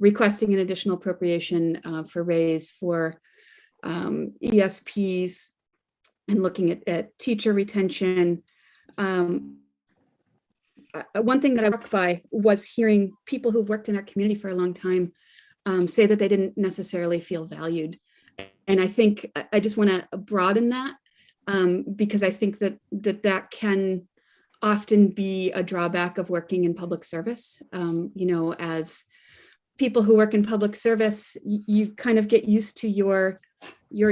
requesting an additional appropriation for raise for ESPs and looking at teacher retention, one thing that I walked by was hearing people who've worked in our community for a long time say that they didn't necessarily feel valued. And I think I just want to broaden that because I think that can often be a drawback of working in public service. As people who work in public service, you kind of get used to your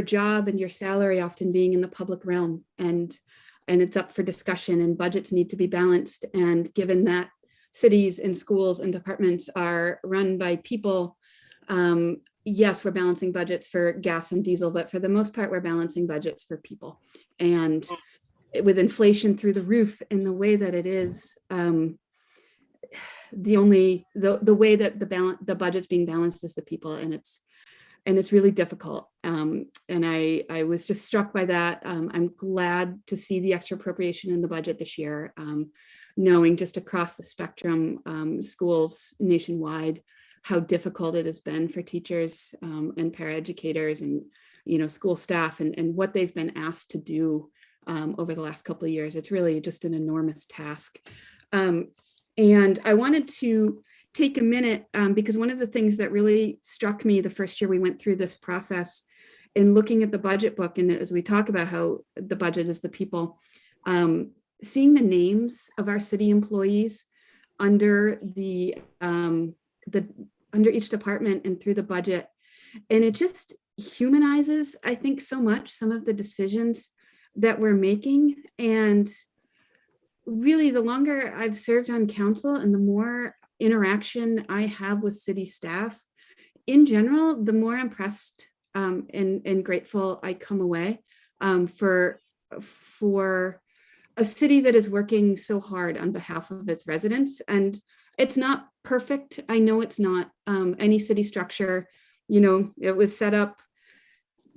job and your salary often being in the public realm, and it's up for discussion, and budgets need to be balanced. And given that cities and schools and departments are run by people, yes, we're balancing budgets for gas and diesel, but for the most part, we're balancing budgets for people. And with inflation through the roof in the way that it is, the way that the budget's being balanced is the people, and it's really difficult. And I was just struck by that. I'm glad to see the extra appropriation in the budget this year, knowing just across the spectrum, schools nationwide, how difficult it has been for teachers and paraeducators and school staff and what they've been asked to do over the last couple of years. It's really just an enormous task. And I wanted to take a minute because one of the things that really struck me the first year we went through this process in looking at the budget book, and as we talk about how the budget is the people, seeing the names of our city employees under under each department and through the budget, and it just humanizes, I think, so much some of the decisions that we're making. And really, the longer I've served on council and the more interaction I have with city staff in general, the more impressed and grateful I come away for a city that is working so hard on behalf of its residents. And it's not perfect. I know it's not. Any city structure, it was set up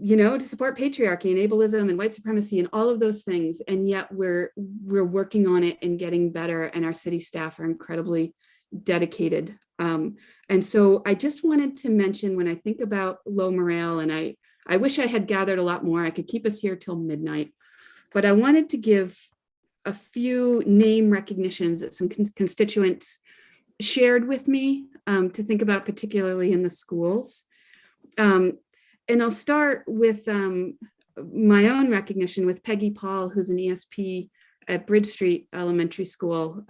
to support patriarchy and ableism and white supremacy and all of those things. And yet we're working on it and getting better. And our city staff are incredibly dedicated. And so I just wanted to mention, when I think about low morale, and I wish I had gathered a lot more, I could keep us here till midnight, but I wanted to give a few name recognitions that some constituents shared with me to think about, particularly in the schools. And I'll start with my own recognition with Peggy Paul, who's an ESP at Bridge Street Elementary School.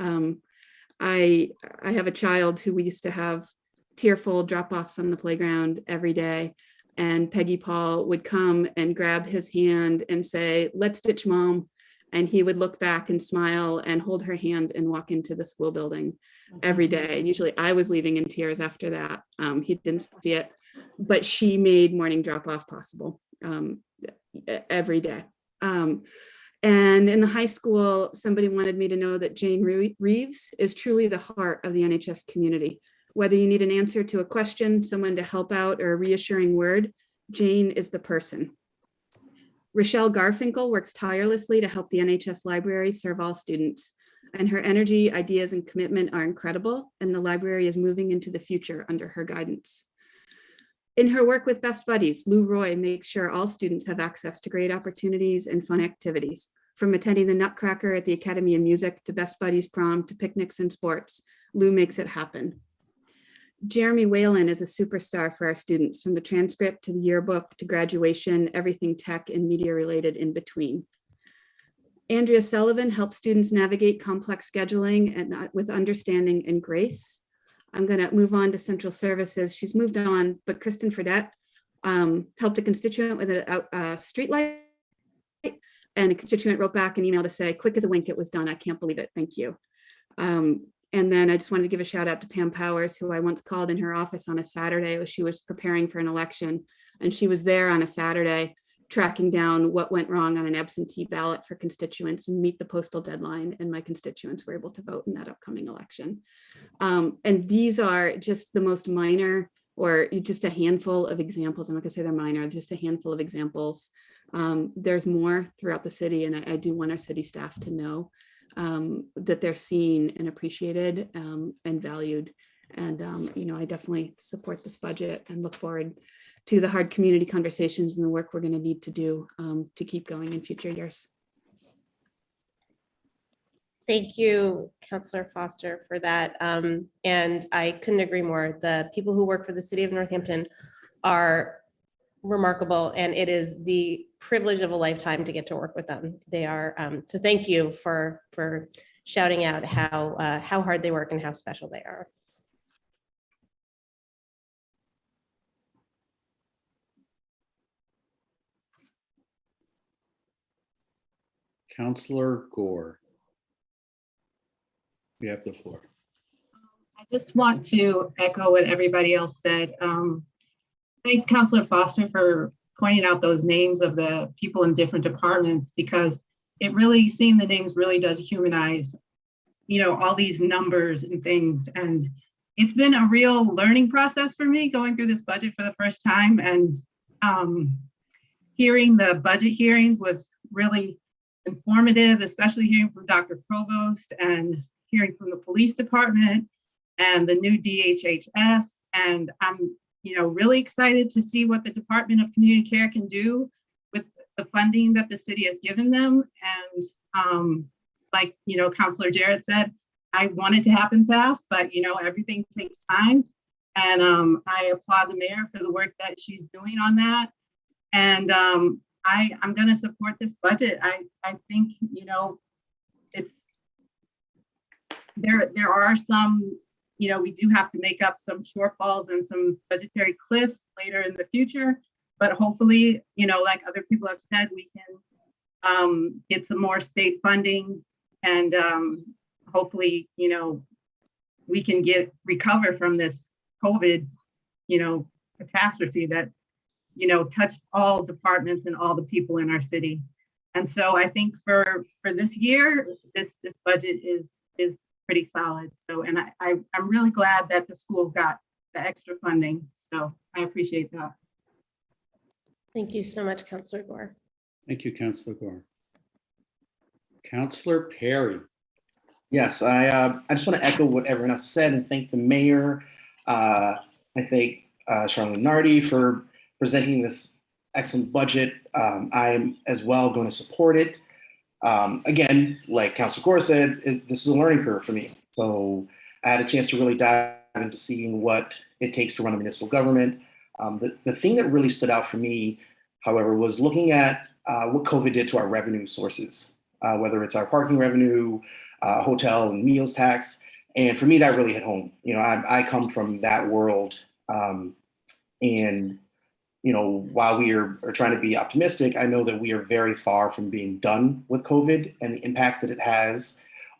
I have a child who we used to have tearful drop-offs on the playground every day. And Peggy Paul would come and grab his hand and say, "Let's ditch mom." And he would look back and smile and hold her hand and walk into the school building every day. And usually I was leaving in tears after that. He didn't see it, but she made morning drop-off possible every day. And in the high school, somebody wanted me to know that Jane Reeves is truly the heart of the NHS community. Whether you need an answer to a question, someone to help out, or a reassuring word, Jane is the person. Rochelle Garfinkel works tirelessly to help the NHS library serve all students, and her energy, ideas, and commitment are incredible, and the library is moving into the future under her guidance. In her work with Best Buddies, Lou Roy makes sure all students have access to great opportunities and fun activities, from attending the Nutcracker at the Academy of Music to Best Buddies prom to picnics and sports. Lou makes it happen. Jeremy Whalen is a superstar for our students, from the transcript to the yearbook to graduation, everything tech and media related in between. Andrea Sullivan helps students navigate complex scheduling and with understanding and grace. I'm going to move on to central services. She's moved on, but Kristen Fredette helped a constituent with a street light, and a constituent wrote back an email to say, "Quick as a wink, it was done. I can't believe it. Thank you." And then I just wanted to give a shout out to Pam Powers, who I once called in her office on a Saturday as she was preparing for an election. And she was there on a Saturday tracking down what went wrong on an absentee ballot for constituents and meet the postal deadline. And my constituents were able to vote in that upcoming election. And these are just the most minor, or just a handful of examples. I'm not gonna say they're minor, just a handful of examples. There's more throughout the city, and I do want our city staff to know that they're seen and appreciated and valued. And, I definitely support this budget and look forward to the hard community conversations and the work we're going to need to do to keep going in future years. Thank you, Councillor Foster, for that. And I couldn't agree more. The people who work for the city of Northampton are remarkable, and it is the privilege of a lifetime to get to work with them. They are, so thank you for shouting out how hard they work and how special they are. Councillor Gore. You have the floor. I just want to echo what everybody else said. Thanks, Councillor Foster, for pointing out those names of the people in different departments, because it really, seeing the names really does humanize, all these numbers and things. And it's been a real learning process for me going through this budget for the first time. And hearing the budget hearings was really informative, especially hearing from Dr. Provost and hearing from the police department and the new DHHS. And I'm really excited to see what the Department of Community Care can do with the funding that the city has given them. And like, Councillor Jarrett said, I want it to happen fast, but everything takes time. And I applaud the mayor for the work that she's doing on that. And I'm going to support this budget. I think, it's, there are some, we do have to make up some shortfalls and some budgetary cliffs later in the future, but hopefully, like other people have said, we can get some more state funding, and hopefully, we can recover from this COVID, catastrophe that, touched all departments and all the people in our city. And so I think for this year, this budget is pretty solid. So, and I'm really glad that the schools got the extra funding. So I appreciate that. Thank you so much, Councillor Gore. Thank you, Councillor Gore. Councillor Perry. Yes, I just want to echo what everyone else said and thank the mayor. I thank Charlene Nardi for presenting this excellent budget. I'm as well going to support it. Again, like Councilor Gore said, this is a learning curve for me. So I had a chance to really dive into seeing what it takes to run a municipal government. The thing that really stood out for me, however, was looking at what COVID did to our revenue sources, whether it's our parking revenue, hotel and meals tax. And for me, that really hit home. I come from that world. And while we are trying to be optimistic, I know that we are very far from being done with COVID and the impacts that it has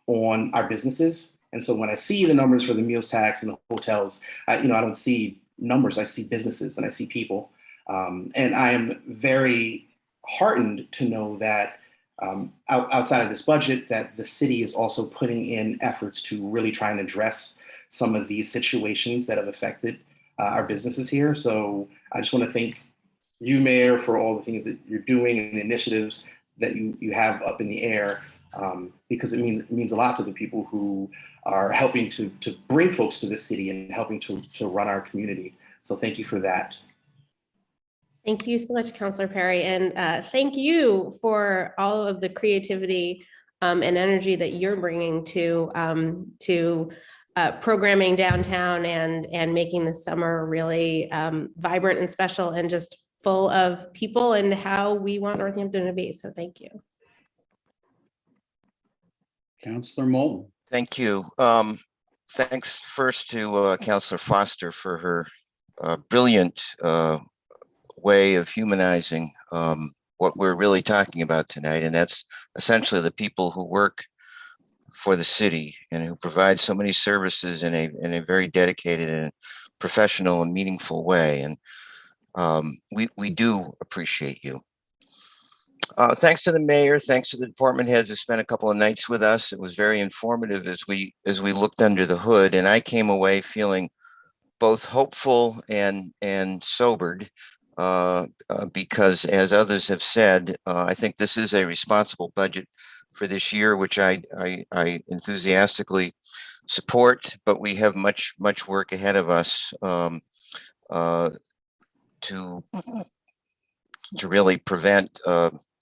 on our businesses. And so when I see the numbers for the meals tax and the hotels, I don't see numbers, I see businesses and I see people. And I am very heartened to know that outside of this budget, that the city is also putting in efforts to really try and address some of these situations that have affected our businesses here. So I just want to thank you, Mayor, for all the things that you're doing and the initiatives that you have up in the air, because it means a lot to the people who are helping to bring folks to the city and helping to run our community. So thank you for that. Thank you so much, Councilor Perry. And thank you for all of the creativity and energy that you're bringing to programming downtown and making the summer really vibrant and special and just full of people and how we want Northampton to be. So thank you. Councilor Moulton. Thank you. Thanks first to Councilor Foster for her brilliant way of humanizing what we're really talking about tonight. And that's essentially the people who work for the city and who provide so many services in a very dedicated and professional and meaningful way. And we do appreciate you. Thanks to the mayor, thanks to the department heads who spent a couple of nights with us. It was very informative as we looked under the hood, and I came away feeling both hopeful and sobered because, as others have said, I think this is a responsible budget for this year, which I enthusiastically support. But we have much work ahead of us to really prevent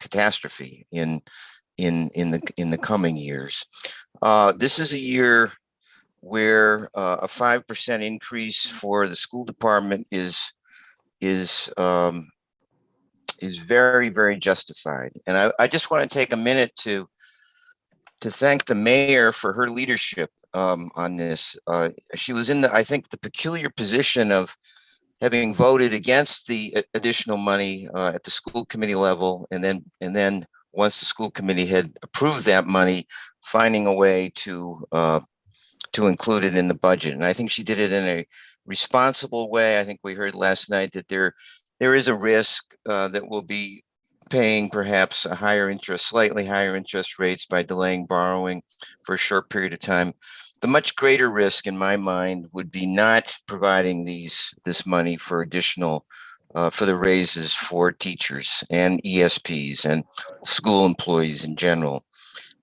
catastrophe in the coming years. This is a year where a 5% increase for the school department is very, very justified. And I just want to take a minute to thank the mayor for her leadership on this. She was in I think the peculiar position of having voted against the additional money at the school committee level, and then once the school committee had approved that money, finding a way to include it in the budget. And I think she did it in a responsible way. I think we heard last night that there is a risk that we'll be paying perhaps a slightly higher interest rates by delaying borrowing for a short period of time. The much greater risk in my mind would be not providing this money for additional for the raises for teachers and ESPs and school employees in general.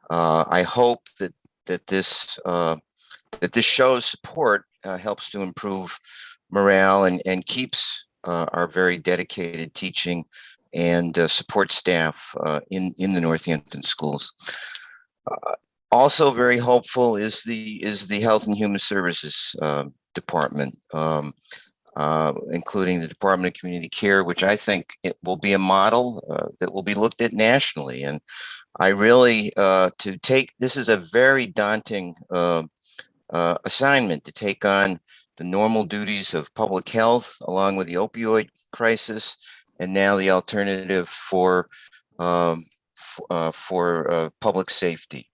I hope that this shows support helps to improve morale and keeps our very dedicated teaching and support staff in the Northampton schools. Also very hopeful is the Health and Human Services Department, including the Department of Community Care, which I think it will be a model that will be looked at nationally. And I really this is a very daunting assignment to take on the normal duties of public health, along with the opioid crisis, and now the alternative for public safety.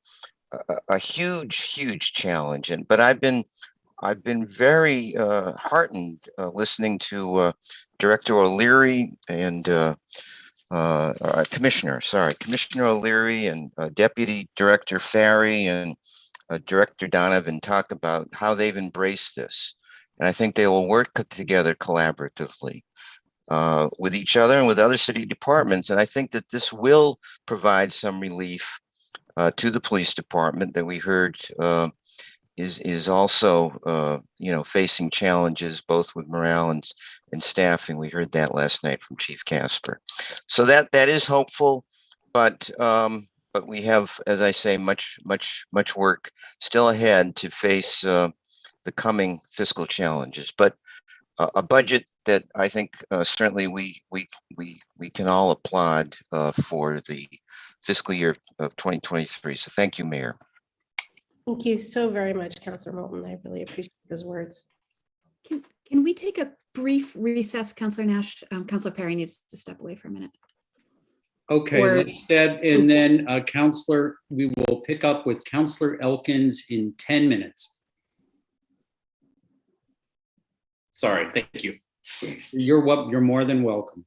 A huge challenge, but I've been very heartened listening to Director O'Leary and Commissioner O'Leary and Deputy Director Farry and Director Donovan talk about how they've embraced this, and I think they will work together collaboratively with each other and with other city departments, and I think that this will provide some relief to the police department that we heard is also facing challenges both with morale and staffing. We heard that last night from Chief Casper. So that is hopeful, but but we have, as I say, much work still ahead to face the coming fiscal challenges. But a budget that I think certainly we can all applaud for the fiscal year of 2023. So thank you, Mayor. Thank you so very much, Councilor Moulton. I really appreciate those words. Can we take a brief recess, Councilor Nash? Councilor Perry needs to step away for a minute. Okay, Or- instead, and then Councilor, we will pick up with Councilor Elkins in 10 minutes. Sorry, thank you. You're more than welcome.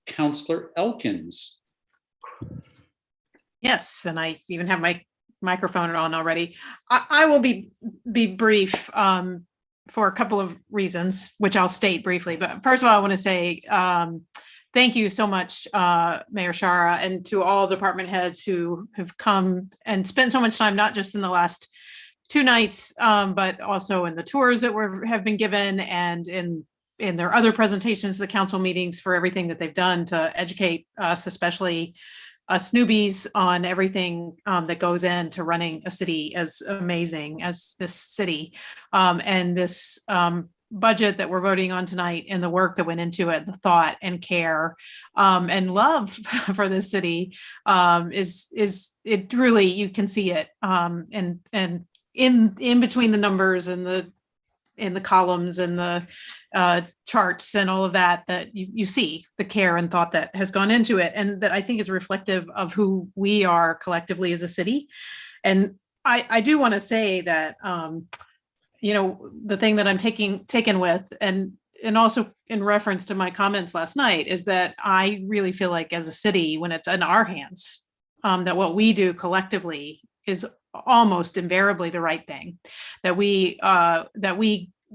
Counselor Elkins. Yes, and I even have my microphone on already. I will be brief for a couple of reasons, which I'll state briefly. But first of all, I want to say thank you so much, Mayor Shara, and to all department heads who have come and spent so much time, not just in the last 2 nights, but also in the tours that have been given and in their other presentations, the council meetings, for everything that they've done to educate us, especially us newbies, on everything that goes into running a city as amazing as this city. And this budget that we're voting on tonight, and the work that went into it, the thought and care and love for this city is it really, you can see it and in between the numbers and in the columns and the charts and all of that you see the care and thought that has gone into it, and that I think is reflective of who we are collectively as a city. And I do want to say that the thing that I'm taken with, and also in reference to my comments last night, is that I really feel like as a city, when it's in our hands, that what we do collectively is almost invariably the right thing, that we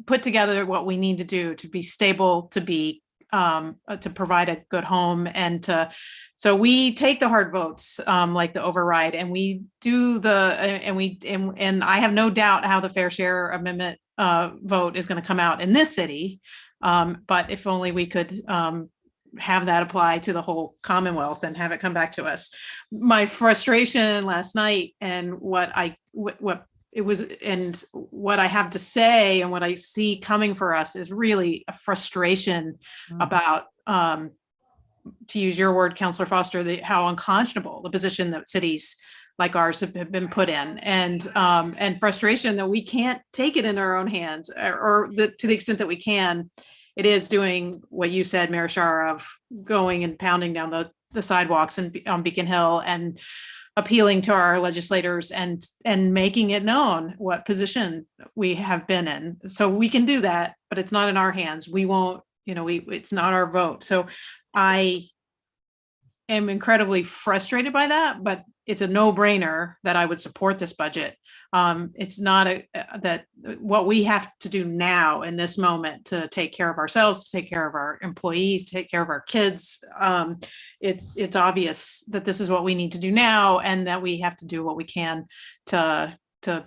put together what we need to do to be stable, to be to provide a good home, and so we take the hard votes like the override, and we do and I have no doubt how the fair share amendment vote is going to come out in this city, but if only we could have that apply to the whole Commonwealth and have it come back to us. My frustration last night, and what it was, and what I have to say, and what I see coming for us, is really a frustration about, to use your word, Councillor Foster, how unconscionable the position that cities like ours have been put in, and frustration that we can't take it in our own hands, or to the extent that we can. It is doing what you said, Mayor Shara, of going and pounding down the sidewalks on Beacon Hill and appealing to our legislators and making it known what position we have been in. So we can do that, but it's not in our hands. We won't, it's not our vote. So I am incredibly frustrated by that, but it's a no-brainer that I would support this budget. It's not that what we have to do now in this moment to take care of ourselves, to take care of our employees, to take care of our kids. It's obvious that this is what we need to do now, and that we have to do what we can to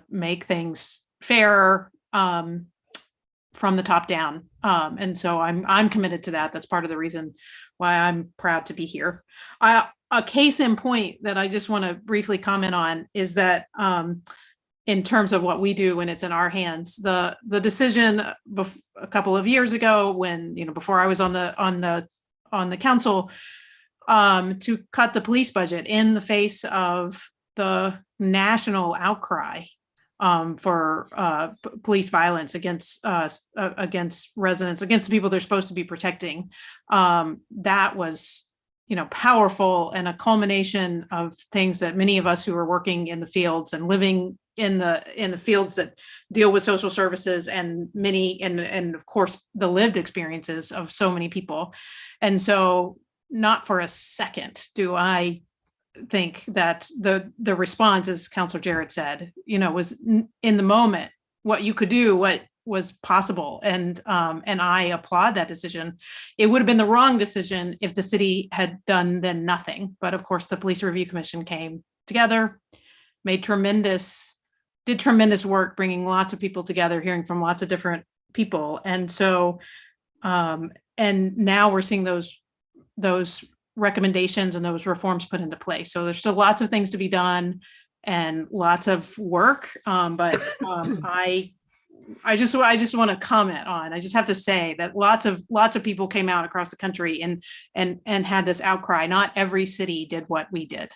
make things fairer from the top down. And so I'm committed to that. That's part of the reason why I'm proud to be here. A case in point that I just want to briefly comment on is that in terms of what we do when it's in our hands, the decision a couple of years ago, when before I was on the council, to cut the police budget in the face of the national outcry for police violence against residents, against the people they're supposed to be protecting. That was powerful, and a culmination of things that many of us who are working in the fields and living in the fields that deal with social services, and and of course the lived experiences of so many people. And so not for a second do I think that the response, as Councilor Jarrett said, was in the moment what you could do, what was possible. And I applaud that decision. It would have been the wrong decision if the city had done then nothing. But of course, the Police Review Commission came together, did tremendous work, bringing lots of people together, hearing from lots of different people. And so, and now we're seeing those recommendations and those reforms put into place. So there's still lots of things to be done and lots of work. But I just want to comment on, I just have to say that lots of people came out across the country and had this outcry. Not every city did what we did.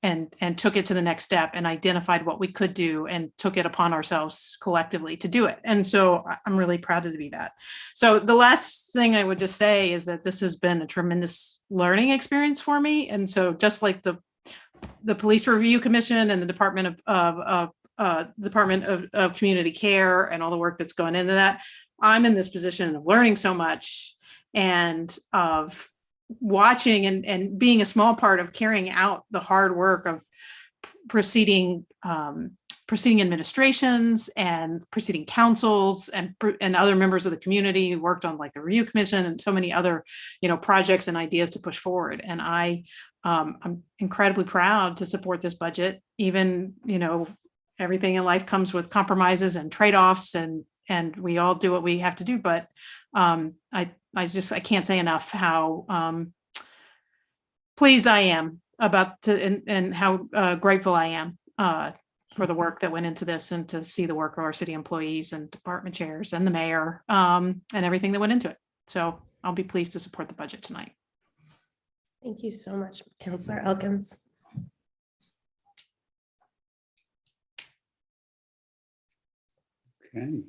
And took it to the next step and identified what we could do and took it upon ourselves collectively to do it. And so I'm really proud to be that. So the last thing I would just say is that this has been a tremendous learning experience for me. And so just like the Police Review Commission and the Department of Community Care and all the work that's going into that, I'm in this position of learning so much and of watching and being a small part of carrying out the hard work of preceding administrations and preceding councils and other members of the community who worked on like the review commission and so many other, projects and ideas to push forward. And I'm incredibly proud to support this budget. Even, everything in life comes with compromises and trade-offs, and we all do what we have to do. But I can't say enough how pleased I am and how grateful I am for the work that went into this, and to see the work of our city employees and department chairs and the mayor and everything that went into it. So I'll be pleased to support the budget tonight. Thank you so much, Councilor Elkins. Okay.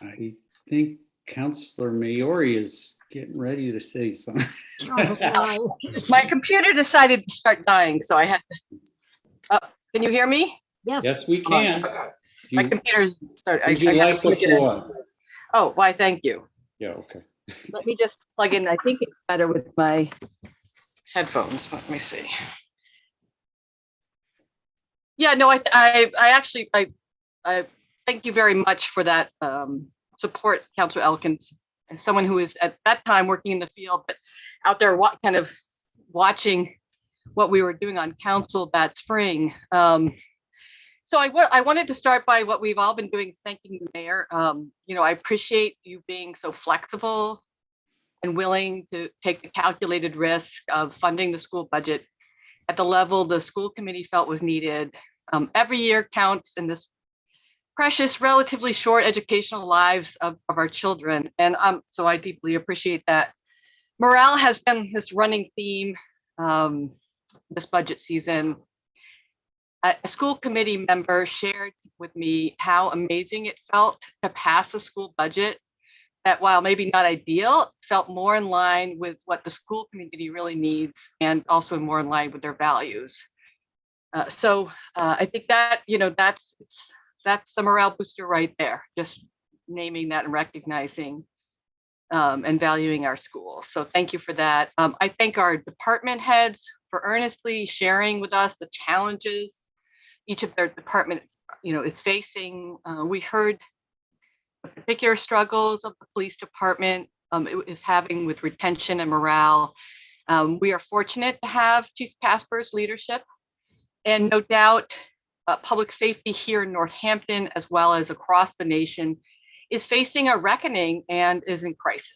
I think Councilor Maori is getting ready to say something. My computer decided to start dying, so I had to. Can you hear me? Yes. Yes, we can. My computer started. Would you like the floor? Oh, why? Thank you. Yeah. Okay. Let me just plug in. I think it's better with my headphones. Let me see. Yeah. No. I actually thank you very much for that support, Councilor Elkins, and someone who is at that time working in the field, but out there kind of watching what we were doing on council that spring. So I wanted to start by what we've all been doing, is thanking the mayor. I appreciate you being so flexible and willing to take the calculated risk of funding the school budget at the level the school committee felt was needed. Every year counts in this precious, relatively short educational lives of our children. And so I deeply appreciate that. Morale has been this running theme this budget season. A school committee member shared with me how amazing it felt to pass a school budget that, while maybe not ideal, felt more in line with what the school community really needs, and also more in line with their values. So I think that, that's the morale booster right there, just naming that and recognizing and valuing our schools. So thank you for that. I thank our department heads for earnestly sharing with us the challenges each of their department, is facing. We heard the particular struggles of the police department is having with retention and morale. We are fortunate to have Chief Casper's leadership, and no doubt public safety here in Northampton, as well as across the nation, is facing a reckoning and is in crisis.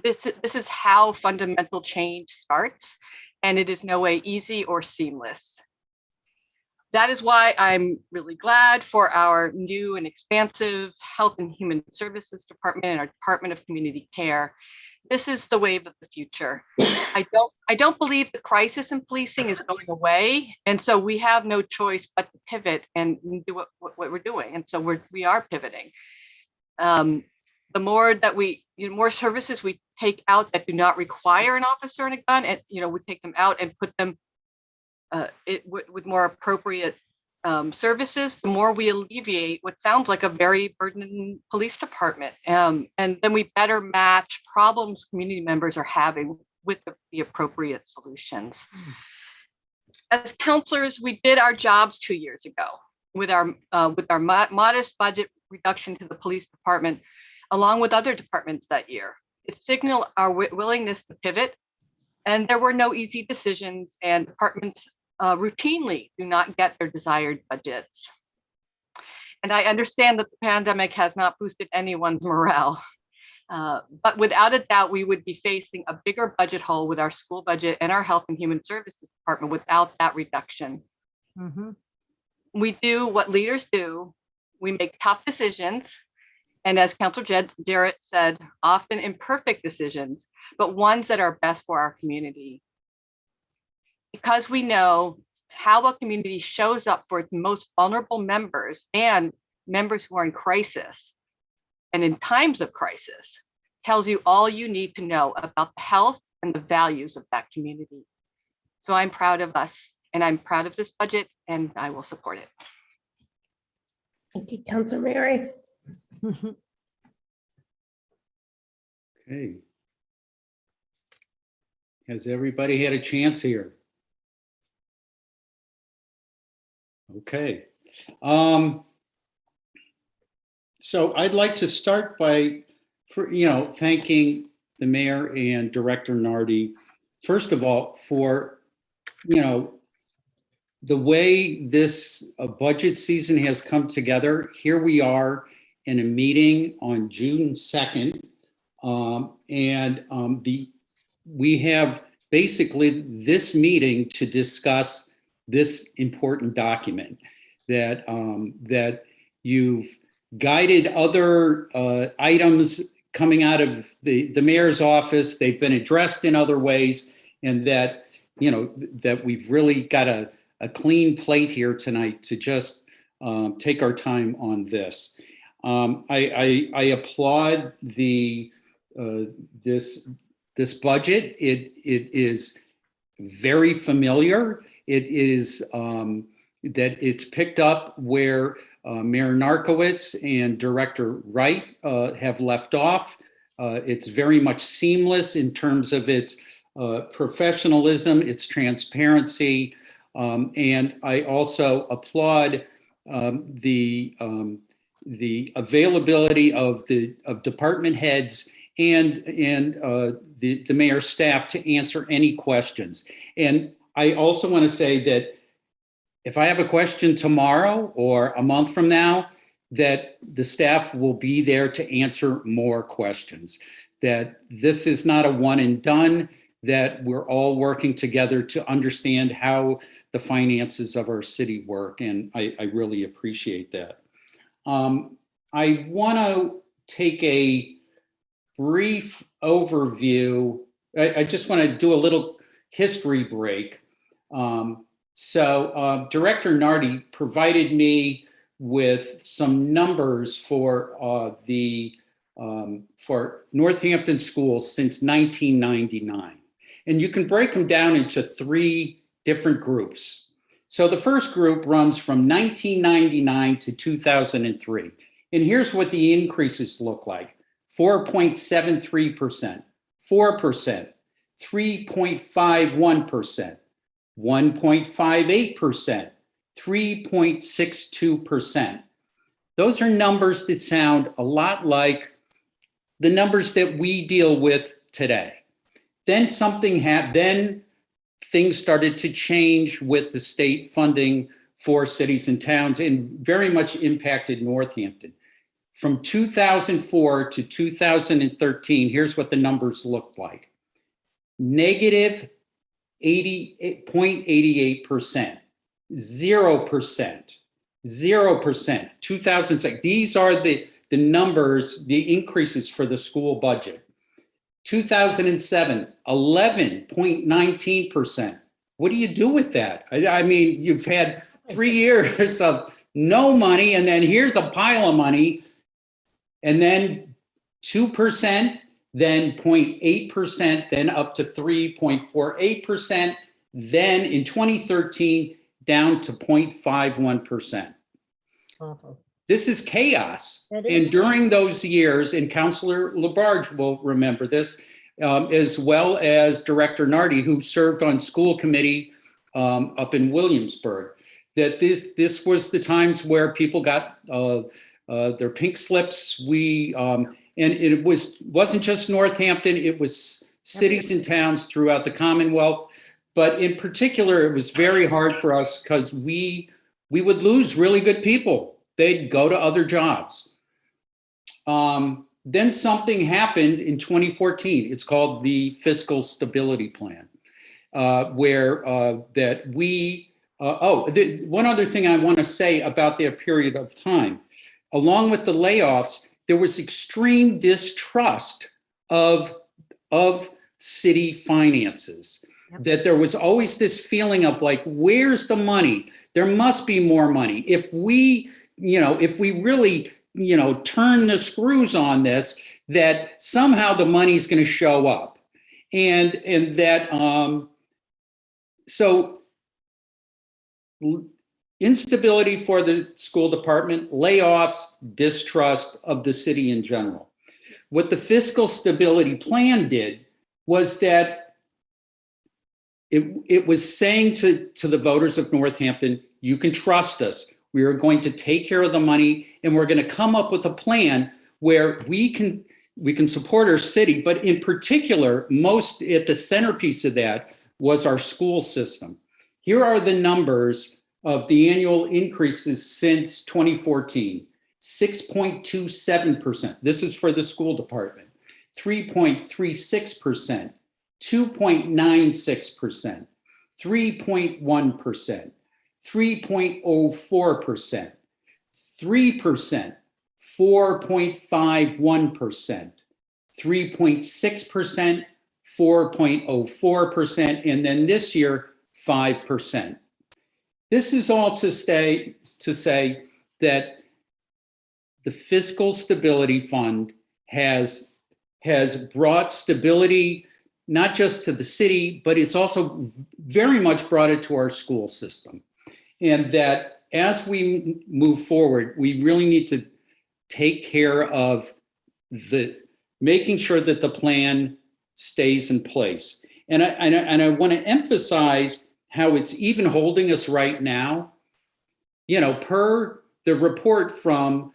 This is how fundamental change starts, and it is no way easy or seamless. That is why I'm really glad for our new and expansive Health and Human Services Department and our Department of Community Care. This is the wave of the future. I don't believe the crisis in policing is going away, and so we have no choice but to pivot and do what we're doing. And so we are pivoting. The more that more services we take out that do not require an officer and a gun, and we take them out and put them with more appropriate services, the more we alleviate what sounds like a very burdened police department. And then we better match problems community members are having with the appropriate solutions. As counselors, we did our jobs 2 years ago with our modest budget reduction to the police department, along with other departments that year. It signaled our willingness to pivot, and there were no easy decisions, and departments routinely do not get their desired budgets. And I understand that the pandemic has not boosted anyone's morale, but without a doubt, we would be facing a bigger budget hole with our school budget and our Health and Human Services Department without that reduction. Mm-hmm. We do what leaders do. We make tough decisions. And as Councilor Jarrett said, often imperfect decisions, but ones that are best for our community. Because we know how a community shows up for its most vulnerable members and members who are in crisis, and in times of crisis, tells you all you need to know about the health and the values of that community. So I'm proud of us, and I'm proud of this budget, and I will support it. Thank you, Councilor Mary. Okay. Has everybody had a chance here? Okay. So I'd like to start by, thanking the mayor and Director Nardi, first of all, for, the way this budget season has come together. Here we are in a meeting on June 2nd. We have basically this meeting to discuss this important document that you've guided other items coming out of the mayor's office. They've been addressed in other ways, and that we've really got a clean plate here tonight to just take our time on this. I applaud this budget. It is very familiar. It is that it's picked up where Mayor Narkowitz and Director Wright have left off. It's very much seamless in terms of its professionalism, its transparency, and I also applaud the availability of department heads and the mayor's staff to answer any questions. And I also want to say that if I have a question tomorrow or a month from now, that the staff will be there to answer more questions, that this is not a one and done, that we're all working together to understand how the finances of our city work. And I really appreciate that. I want to take a brief overview. I just want to do a little history break. Director Nardi provided me with some numbers for Northampton schools since 1999. And you can break them down into three different groups. So the first group runs from 1999 to 2003. And here's what the increases look like: 4.73%, 4%, 3.51%, 1.58%, 3.62%. Those are numbers that sound a lot like the numbers that we deal with today. Then then things started to change with the state funding for cities and towns, and very much impacted Northampton. From 2004 to 2013, here's what the numbers looked like: negative 0.88%, 0%, 0%, 2006. These are the numbers, the increases for the school budget. 2007, 11.19%. What do you do with that? I mean, you've had 3 years of no money, and then here's a pile of money, and then 2%, then 0.8%, then up to 3.48%, then in 2013, down to 0.51%. This is chaos. And during those years, and Councilor Labarge will remember this, as well as Director Nardi, who served on school committee up in Williamsburg, that this was the times where people got their pink slips. And it wasn't just Northampton, it was cities and towns throughout the Commonwealth. But in particular, it was very hard for us because we would lose really good people. They'd go to other jobs. Then something happened in 2014. It's called the Fiscal Stability Plan, where one other thing I want to say about that period of time. Along with the layoffs, there was extreme distrust of city finances. Yep. That there was always this feeling of like, where's the money? There must be more money. If we really, turn the screws on this, that somehow the money's going to show up. And that, so instability for the school department, layoffs, distrust of the city in general. What the Fiscal Stability Plan did was that it was saying to the voters of Northampton, you can trust us. We are going to take care of the money, and we're going to come up with a plan where we can support our city. But in particular, most at the centerpiece of that was our school system. Here are the numbers of the annual increases since 2014. 6.27%. This is for the school department. 3.36%. 2.96%. 3.1%. 3.04%. 3%. 4.51%. 3.6%. 4.04%. And then this year, 5%. This is all to say that the Fiscal Stability Fund has brought stability not just to the city, but it's also very much brought it to our school system. And that as we move forward, we really need to take care of making sure that the plan stays in place. And I want to emphasize how it's even holding us right now. You know, per the report from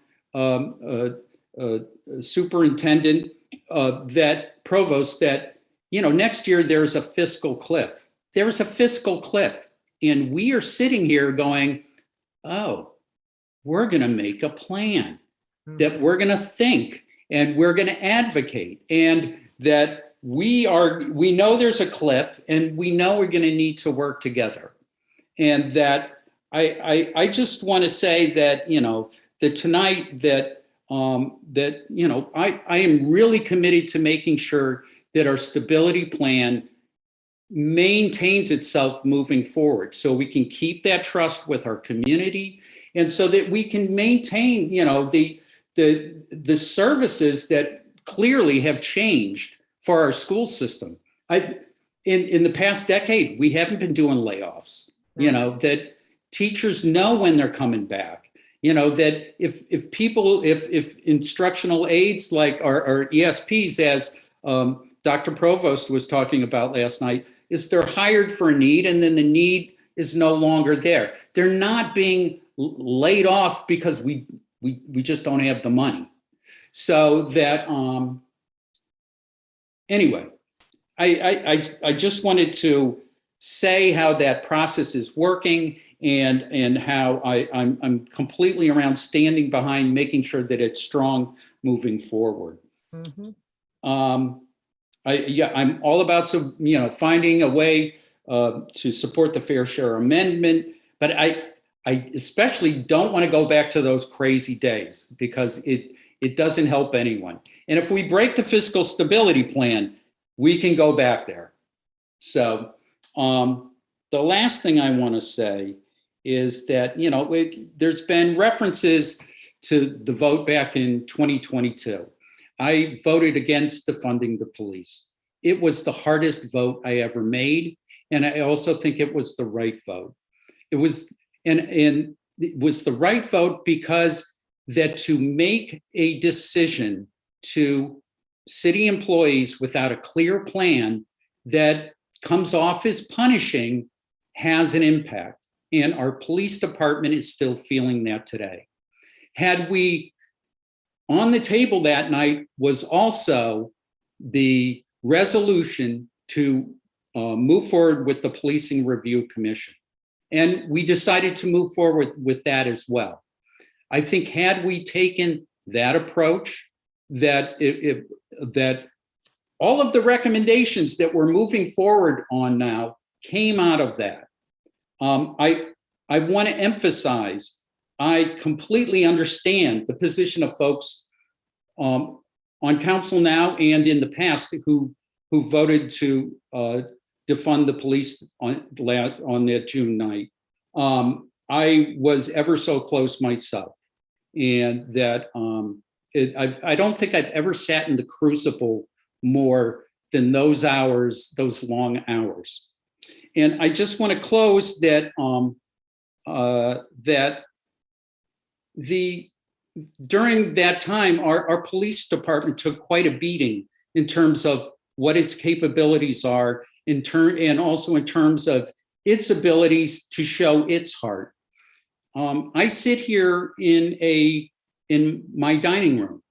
superintendent, that provost, that, you know, next year there's a fiscal cliff. There's a fiscal cliff. And we are sitting here going, oh, we're going to make a plan, that we're going to think, and we're going to advocate, and that we know there's a cliff, and we know we're going to need to work together. And that I just want to say that, you know, that tonight that you know, I am really committed to making sure that our stability plan maintains itself moving forward, so we can keep that trust with our community, and so that we can maintain, you know, the services that clearly have changed for our school system. In the past decade, we haven't been doing layoffs. You know, that teachers know when they're coming back. You know, that if instructional aides like our ESPs, as Dr. Provost was talking about last night, is they're hired for a need, and then the need is no longer there. They're not being laid off because we just don't have the money. So that anyway, I just wanted to say how that process is working, and how I'm completely around standing behind making sure that it's strong moving forward. I'm all about finding a way to support the fair share amendment, but I especially don't want to go back to those crazy days, because it doesn't help anyone. And if we break the fiscal stability plan, we can go back there. So the last thing I want to say is that, you know, there's been references to the vote back in 2022. I voted against defunding the police. It was the hardest vote I ever made, and I also think it was the right vote. It was, and it was the right vote because that to make a decision to city employees without a clear plan that comes off as punishing has an impact. And our police department is still feeling that today. Had we, on the table that night was also the resolution to move forward with the Policing Review Commission. And we decided to move forward with that as well. I think had we taken that approach, that that all of the recommendations that we're moving forward on now came out of that. I want to emphasize, I completely understand the position of folks on council now and in the past who voted to defund the police on that June night. I was ever so close myself, and that I don't think I've ever sat in the crucible more than those hours, those long hours. And I just want to close that during that time, our police department took quite a beating in terms of what its capabilities are and also in terms of its abilities to show its heart. I sit here in my dining room,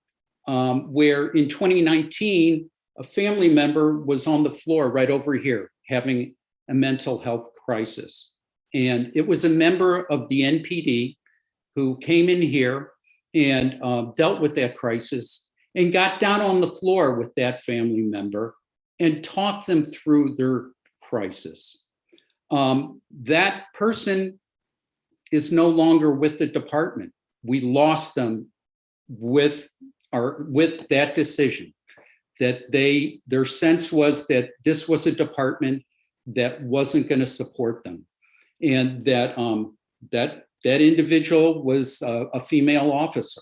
where in 2019, a family member was on the floor right over here having a mental health crisis. And it was a member of the NPD who came in here and dealt with that crisis and got down on the floor with that family member and talked them through their crisis. That person is no longer with the department. We lost them with that decision, that their sense was that this was a department that wasn't going to support them, and that that individual was a female officer.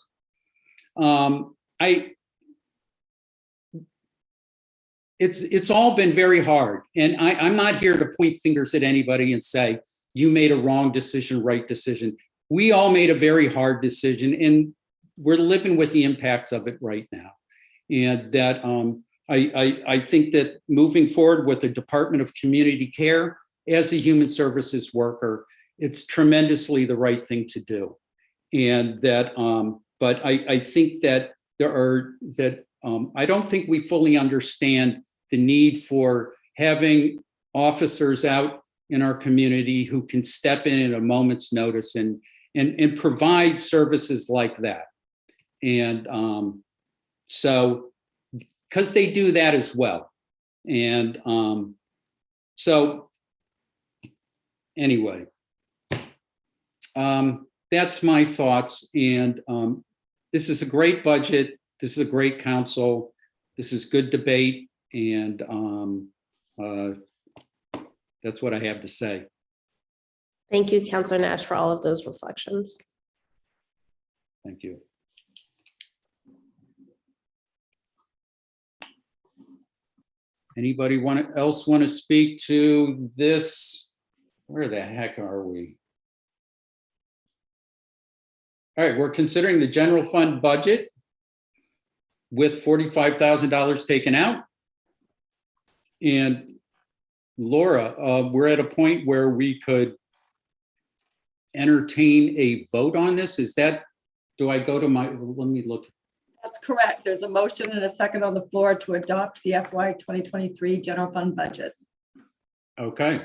It's all been very hard, and I'm not here to point fingers at anybody and say you made a wrong decision, right decision. We all made a very hard decision, and we're living with the impacts of it right now. And that I think that moving forward with the Department of Community Care as a human services worker, it's tremendously the right thing to do. And that, but I think that I don't think we fully understand the need for having officers out in our community who can step in at a moment's notice and provide services like that. And so, because they do that as well. And so anyway, that's my thoughts. And this is a great budget. This is a great council. This is good debate. And that's what I have to say. Thank you, Councilor Nash, for all of those reflections. Thank you. Anybody else want to speak to this? Where the heck are we? All right, we're considering the general fund budget with $45,000 taken out. And Laura, we're at a point where we could entertain a vote on this. Is that, do I go to my, let me look. That's correct. There's a motion and a second on the floor to adopt the FY 2023 general fund budget. Okay.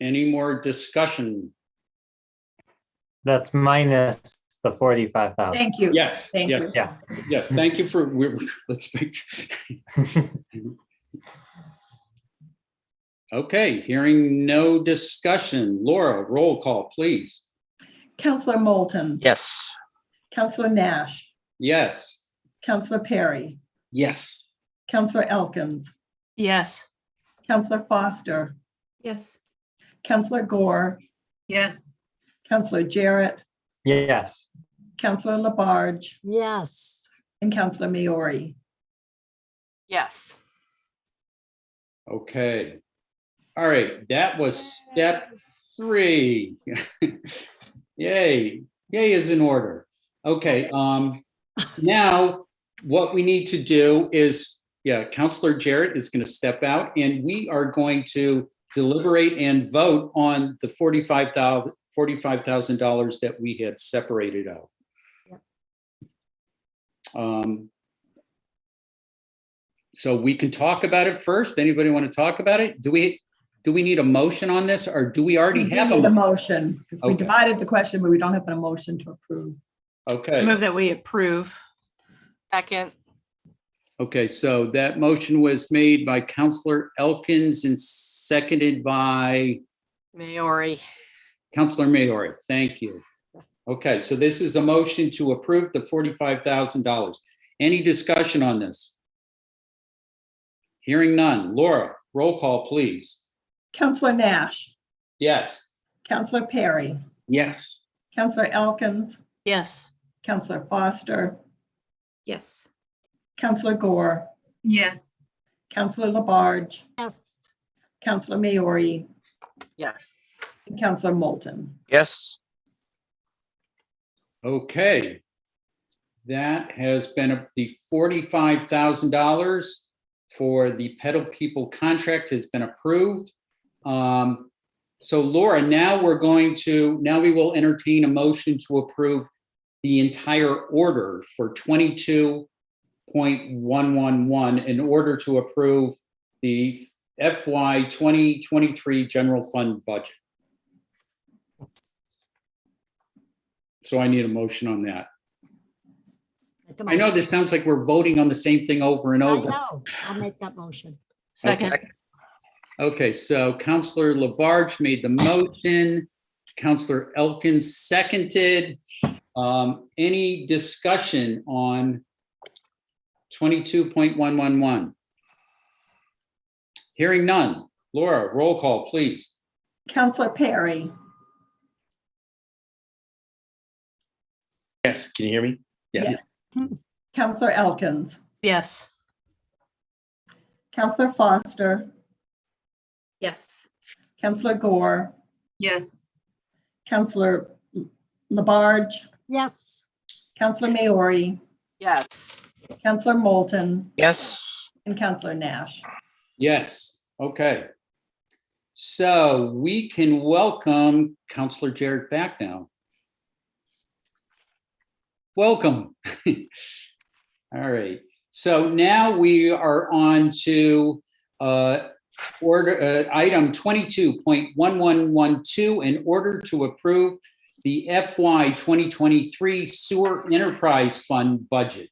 Any more discussion? That's minus the 45,000. Thank you. Yes. Thank yes. you. Yeah. Yes. Thank you for, let's make. Okay. Hearing no discussion. Laura, roll call, please. Councilor Moulton. Yes. Councilor Nash. Yes. Councilor Perry. Yes. Councilor Elkins. Yes. Councilor Foster. Yes. Councilor Gore. Yes. Councilor Jarrett. Yes. Councilor Labarge. Yes. And Councilor Maori. Yes. Okay. All right. That was step 3. Yay. Yay is in order. Okay. Now what we need to do is, Councilor Jarrett is going to step out, and we are going to deliberate and vote on the $45,000 that we had separated out. So we can talk about it first. Anybody want to talk about it? Do we need a motion on this, or do we already have a motion? Because we Okay. divided the question, but we don't have a motion to approve. Okay. Move that we approve. Second. Okay, so that motion was made by Councilor Elkins and seconded by Maori. Councilor Maori. Thank you. Okay, so this is a motion to approve the $45,000. Any discussion on this? Hearing none. Laura, roll call, please. Councilor Nash. Yes. Councilor Perry. Yes. Councilor Elkins. Yes. Councilor Foster. Yes. Councilor Gore. Yes. Councilor Labarge. Yes. Councilor Maori. Yes. And Councilor Moulton. Yes. Okay. That has been the $45,000 for the Pedal People contract has been approved. So Laura, now we will entertain a motion to approve the entire order for 22.111 in order to approve the FY 2023 general fund budget. So I need a motion on that. I know this sounds like we're voting on the same thing over and over. I know. I'll make that motion. Second. Okay, so Counselor Labarge made the motion. Counselor Elkins seconded. Any discussion on 22.111? Hearing none. Laura, roll call, please. Counselor Perry, Yes, can you hear me? Yes. Counselor Elkins, Yes. Counselor Foster, Yes. Counselor Gore, Yes. Counselor Labarge, Yes. Counselor Maori, Yes. Counselor Moulton, Yes. and Counselor Nash. Yes, okay. So we can welcome Counselor Jarrett back now. Welcome. All right. So now we are on to item 22.1112 in order to approve the FY 2023 Sewer Enterprise Fund budget.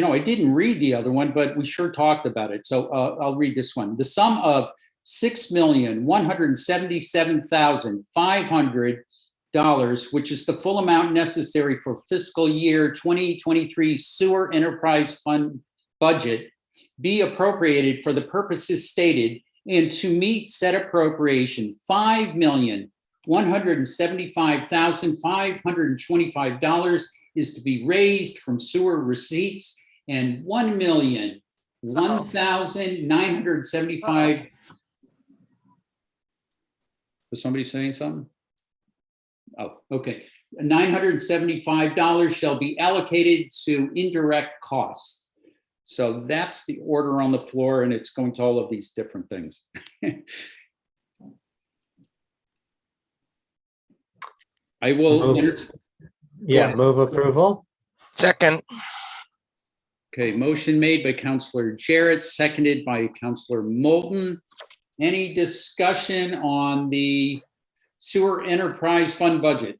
I didn't read the other one, but we sure talked about it. So I'll read this one. The sum of $6,177,500, which is the full amount necessary for fiscal year 2023 Sewer Enterprise Fund budget, be appropriated for the purposes stated, and to meet said appropriation, $5,175,525 is to be raised from sewer receipts, and $1,001,975. Was somebody saying something? Oh, okay. $975 shall be allocated to indirect costs. So that's the order on the floor, and it's going to all of these different things. I will. Move approval. Second. Okay, motion made by Counselor Jarrett, seconded by Counselor Moulton. Any discussion on the Sewer Enterprise Fund budget?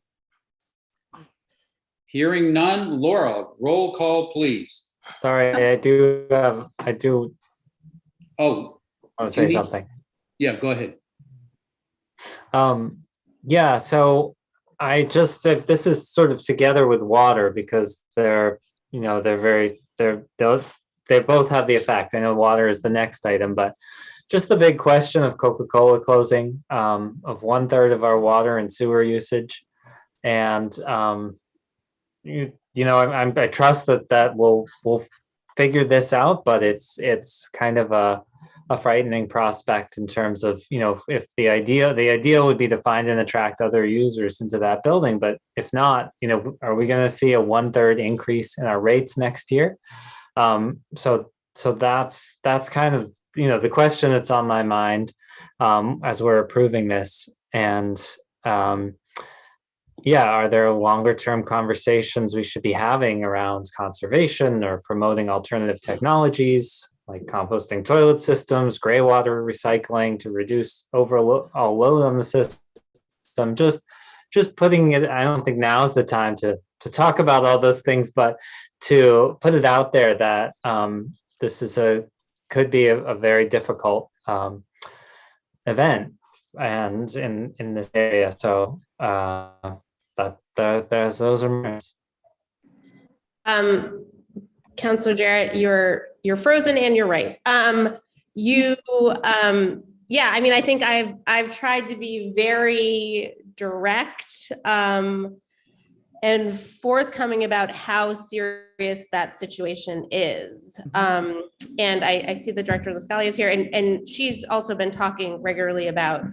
Hearing none. Laura, roll call, please. Sorry, I do Oh, want to say something. Yeah, go ahead. Yeah, so I just, this is sort of together with water because they both have the effect. I know water is the next item, but just the big question of Coca-Cola closing, of 1/3 of our water and sewer usage. And, I trust that we'll figure this out, but it's kind of a frightening prospect in terms of, if the idea would be to find and attract other users into that building. But if not, are we going to see a 1/3 increase in our rates next year? So that's kind of, the question that's on my mind as we're approving this. And are there longer term conversations we should be having around conservation or promoting alternative technologies like composting toilet systems, gray water recycling to reduce overall load on the system? Just putting it, I don't think now's the time to talk about all those things, but to put it out there that this could be a very difficult event and in this area. So there's those are. Counselor Jarrett, you're frozen and you're right. I think I've tried to be very direct and forthcoming about how serious that situation is. And I see the Director Lascalia is here, and she's also been talking regularly about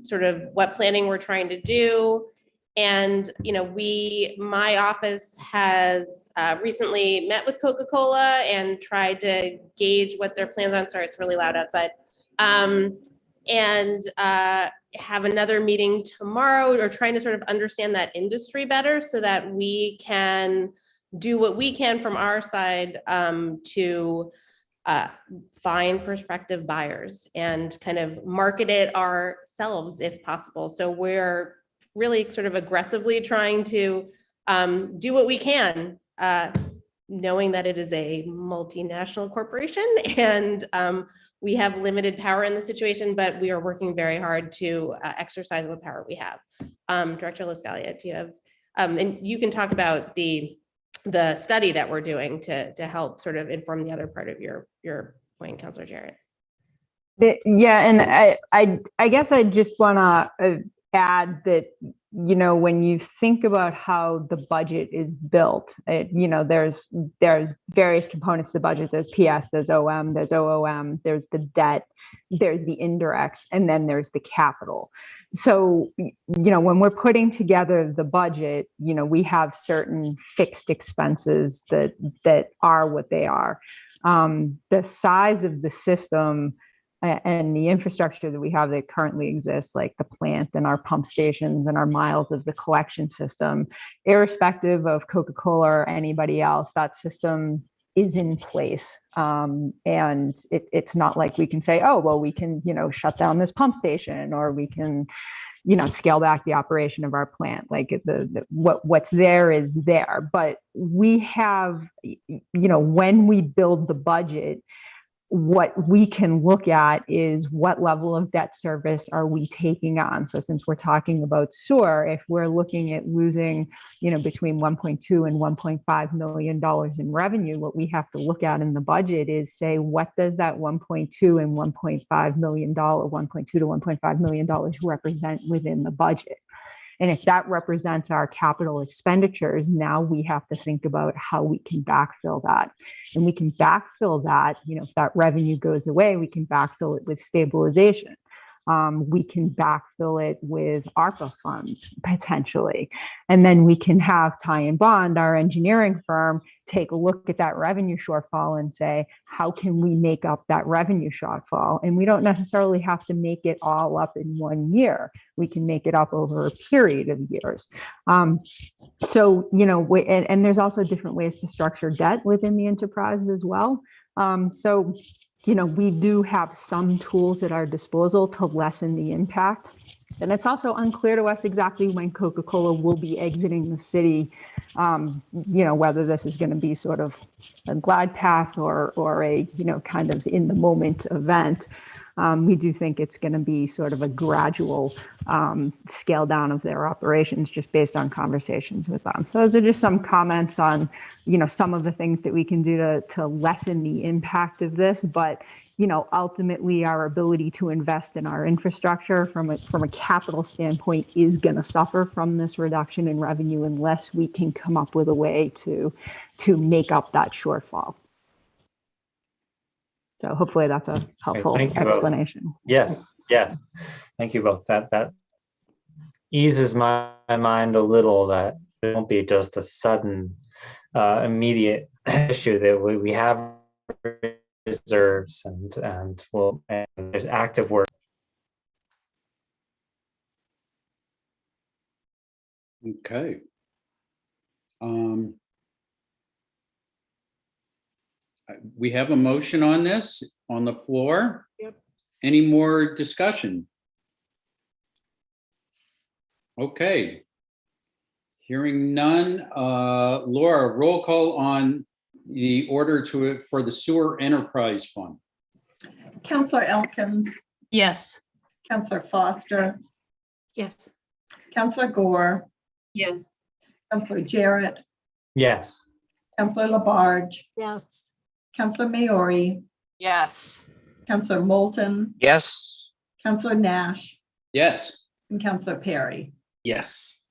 sort of what planning we're trying to do. And, you know, my office has recently met with Coca-Cola and tried to gauge what their plans are. Sorry, it's really loud outside. And have another meeting tomorrow, or trying to sort of understand that industry better so that we can do what we can from our side to find prospective buyers and kind of market it ourselves if possible. So we're really sort of aggressively trying to do what we can, knowing that it is a multinational corporation and we have limited power in the situation, but we are working very hard to exercise what power we have. Director LaScalia, do you have, and you can talk about the study that we're doing to help sort of inform the other part of your point, Councilor Jarrett. Yeah, and I guess I just want to add that, you know, when you think about how the budget is built, you know, there's various components to the budget. There's PS, there's OM, there's OOM, there's the debt, there's the indirects, and then there's the capital. So, you know, when we're putting together the budget, you know, we have certain fixed expenses that are what they are. The size of the system and the infrastructure that we have that currently exists, like the plant and our pump stations and our miles of the collection system, irrespective of Coca-Cola or anybody else, that system is in place. And it's not like we can say, oh, well, we can, you know, shut down this pump station, or we can, you know, scale back the operation of our plant. Like what's there is there. But we have, you know, when we build the budget, what we can look at is what level of debt service are we taking on. So since we're talking about sewer, if we're looking at losing, you know, between 1.2 and 1.5 million dollars in revenue, what we have to look at in the budget is say, what does that 1.2 and 1.5 million dollar, 1.2 to 1.5 million dollars represent within the budget? And if that represents our capital expenditures, now we have to think about how we can backfill that. And we can backfill that, you know, if that revenue goes away, we can backfill it with stabilization. We can backfill it with ARPA funds potentially. And then we can have Ty and Bond, our engineering firm, take a look at that revenue shortfall and say, how can we make up that revenue shortfall? And we don't necessarily have to make it all up in 1 year. We can make it up over a period of years. So, you know, and there's also different ways to structure debt within the enterprise as well. So, you know, we do have some tools at our disposal to lessen the impact. And it's also unclear to us exactly when Coca-Cola will be exiting the city, you know, whether this is going to be sort of a glide path or a, you know, kind of in the moment event. We do think it's going to be sort of a gradual scale down of their operations just based on conversations with them. So those are just some comments on, you know, some of the things that we can do to lessen the impact of this. But, you know, ultimately our ability to invest in our infrastructure from a capital standpoint is going to suffer from this reduction in revenue unless we can come up with a way to make up that shortfall. So hopefully that's a helpful explanation. Yes, yes. Thank you both. That eases my mind a little, that it won't be just a sudden, immediate issue, that we have reserves and there's active work. Okay. We have a motion on this on the floor. Yep. Any more discussion? Okay. Hearing none. Laura, roll call on the order for the Sewer Enterprise Fund. Councillor Elkins, Yes. Councillor Foster, Yes. Councillor Gore, Yes. Councillor Jarrett, Yes. Councillor Labarge, Yes. Councillor Maori, Yes. Councillor Moulton, Yes. Councillor Nash, Yes. and Councillor Perry. Yes.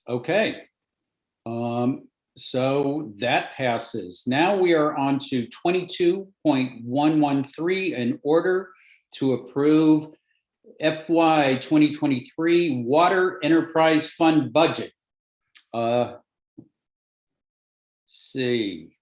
Okay. So that passes. Now we are on to 22.113, in order to approve FY 2023 Water Enterprise Fund budget. Let's see.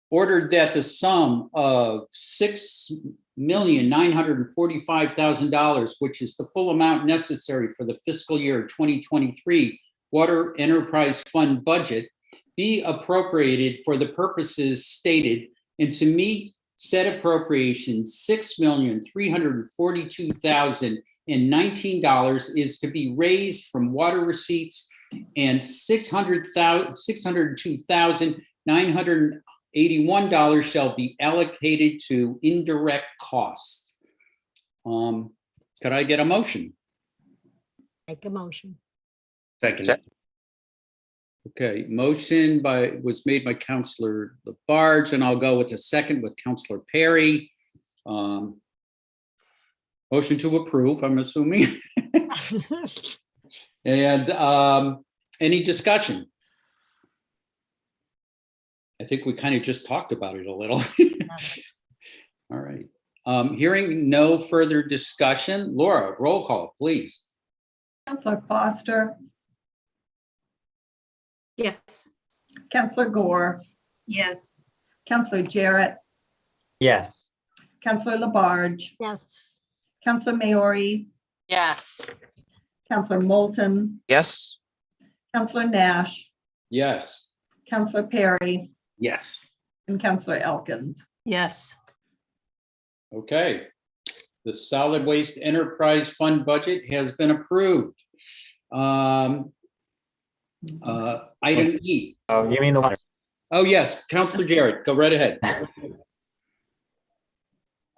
Ordered that the sum of $6,945,000, which is the full amount necessary for the fiscal year 2023 Water Enterprise Fund budget, be appropriated for the purposes stated, and to meet said appropriations, $6,342,019 is to be raised from water receipts, and $602,981 shall be allocated to indirect costs. Could I get a motion? Make a motion. Second. Okay, motion was made by Councilor Labarge, and I'll go with a second with Councilor Perry. Motion to approve, I'm assuming. And any discussion? I think we kind of just talked about it a little. All right. Hearing no further discussion, Laura, roll call, please. Counselor Foster, Yes. Counselor Gore, Yes. Counselor Jarrett, Yes. Counselor Labarge, Yes. Counselor Maori, Yes. Counselor Moulton, Yes. Counselor Nash, Yes. Counselor Perry, Yes. and Counselor Elkins. Yes. Okay. The Solid Waste Enterprise Fund budget has been approved. Item E. Oh, you mean the water? Oh, yes, Counselor Jarrett, go right ahead.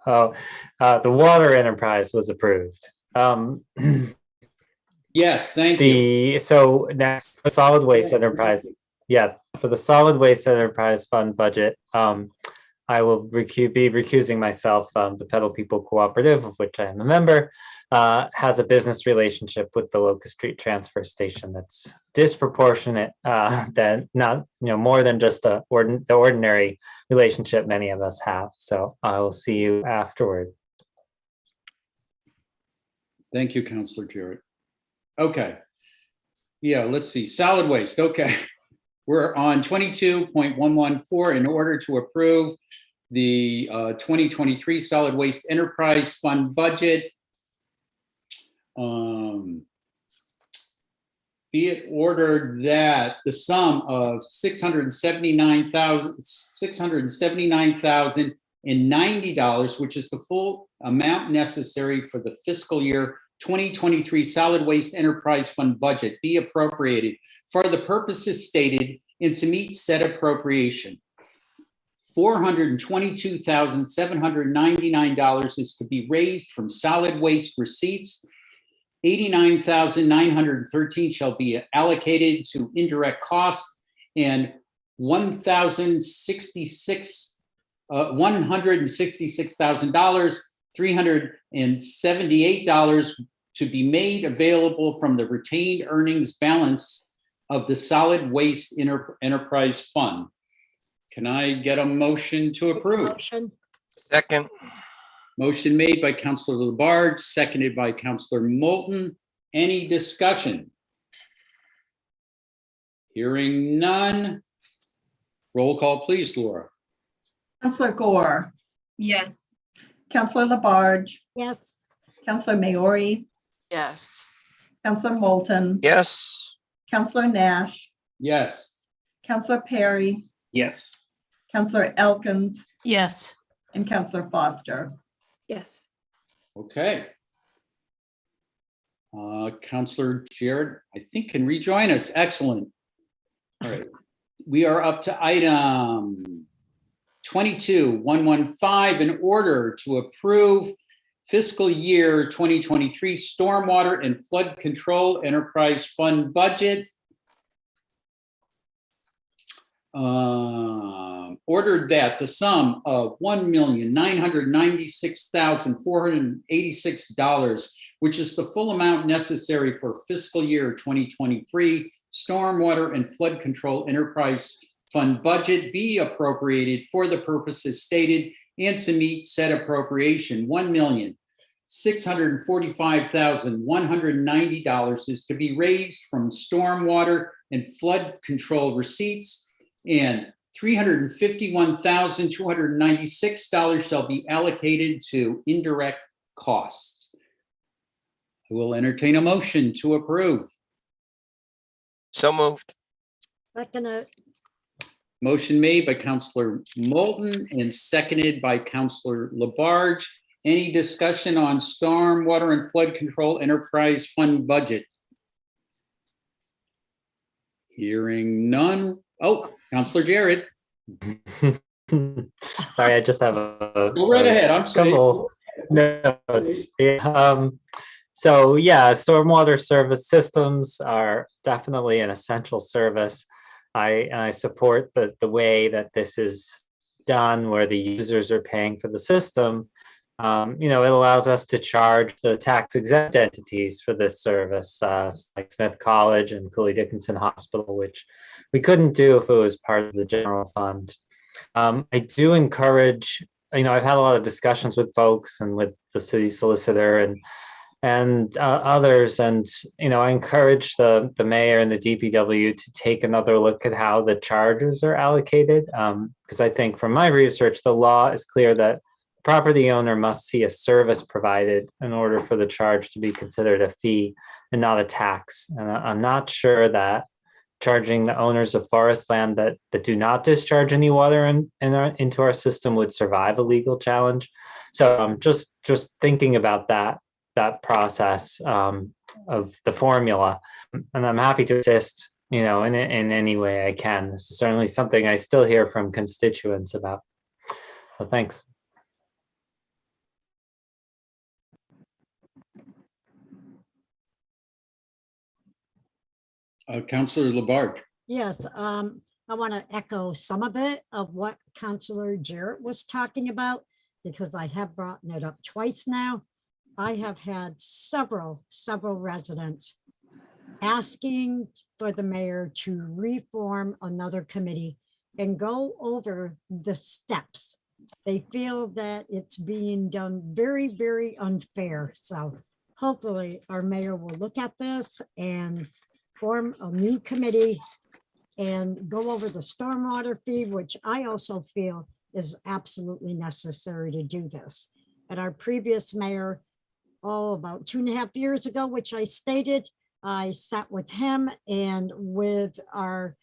Oh, the water enterprise was approved. Yes, thank you. So next, the solid waste enterprise. Yeah, for the solid waste enterprise fund budget, I will be recusing myself. The Pedal People Cooperative, of which I am a member, has a business relationship with the Locust Street Transfer Station that's disproportionate, than not, more than just the ordinary relationship many of us have. So I will see you afterward. Thank you, Counselor Jarrett. Okay. Yeah, let's see, solid waste, okay. We're on 22.114 in order to approve the 2023 Solid Waste Enterprise Fund budget. Be it ordered that the sum of $679,090, which is the full amount necessary for the fiscal year 2023 Solid Waste Enterprise Fund budget, be appropriated for the purposes stated and to meet said appropriation. $422,799 is to be raised from solid waste receipts. $89,913 shall be allocated to indirect costs, and $166,378 to be made available from the retained earnings balance of the Solid Waste Enterprise Fund. Can I get a motion to approve? Motion. Second. Motion made by Councilor Labarge, seconded by Councilor Moulton. Any discussion? Hearing none. Roll call, please, Laura. Counselor Gore, Yes. Counselor Labarge, Yes. Counselor Maori, Yes. Counselor Moulton, Yes. Counselor Nash, Yes. Counselor Perry, Yes. Counselor Elkins, Yes. and Counselor Foster. Yes. Okay. Counselor Jarrett, I think, can rejoin us. Excellent. All right. We are up to item 22.115 in order to approve fiscal year 2023 Stormwater and Flood Control Enterprise Fund budget. Ordered that the sum of $1,996,486, which is the full amount necessary for fiscal year 2023 Stormwater and Flood Control Enterprise Fund budget, be appropriated for the purposes stated and to meet said appropriation. $645,190 is to be raised from stormwater and flood control receipts, and $351,296 shall be allocated to indirect costs. I will entertain a motion to approve. So moved. Second, Motion made by Counselor Moulton and seconded by Counselor Labarge. Any discussion on stormwater and flood control enterprise fund budget? Hearing none. Oh, Counselor Jarrett. Sorry, I just have a Go right ahead. I'm sorry. couple notes. Yeah, so yeah, stormwater service systems are definitely an essential service. I support the way that this is done, where the users are paying for the system. It allows us to charge the tax exempt entities for this service, like Smith College and Cooley Dickinson Hospital, which we couldn't do if it was part of the general fund. I do encourage, I've had a lot of discussions with folks and with the city solicitor and others, and I encourage the mayor and the DPW to take another look at how the charges are allocated, because I think from my research, the law is clear that property owner must see a service provided in order for the charge to be considered a fee and not a tax. And I'm not sure that charging the owners of forest land that do not discharge any water into our system would survive a legal challenge. So I'm just thinking about that process of the formula, and I'm happy to assist, in any way I can. This is certainly something I still hear from constituents about. So thanks. Counselor Labarge. yes, I want to echo some of it of what Councilor Jarrett was talking about, because I have brought it up twice now. I have had several residents asking for the mayor to reform another committee and go over the steps. They feel that it's being done very, very unfair. So hopefully our mayor will look at this and form a new committee and go over the stormwater fee, which I also feel is absolutely necessary to do this. And our previous mayor, about 2.5 years ago, which I stated, I sat with him and with our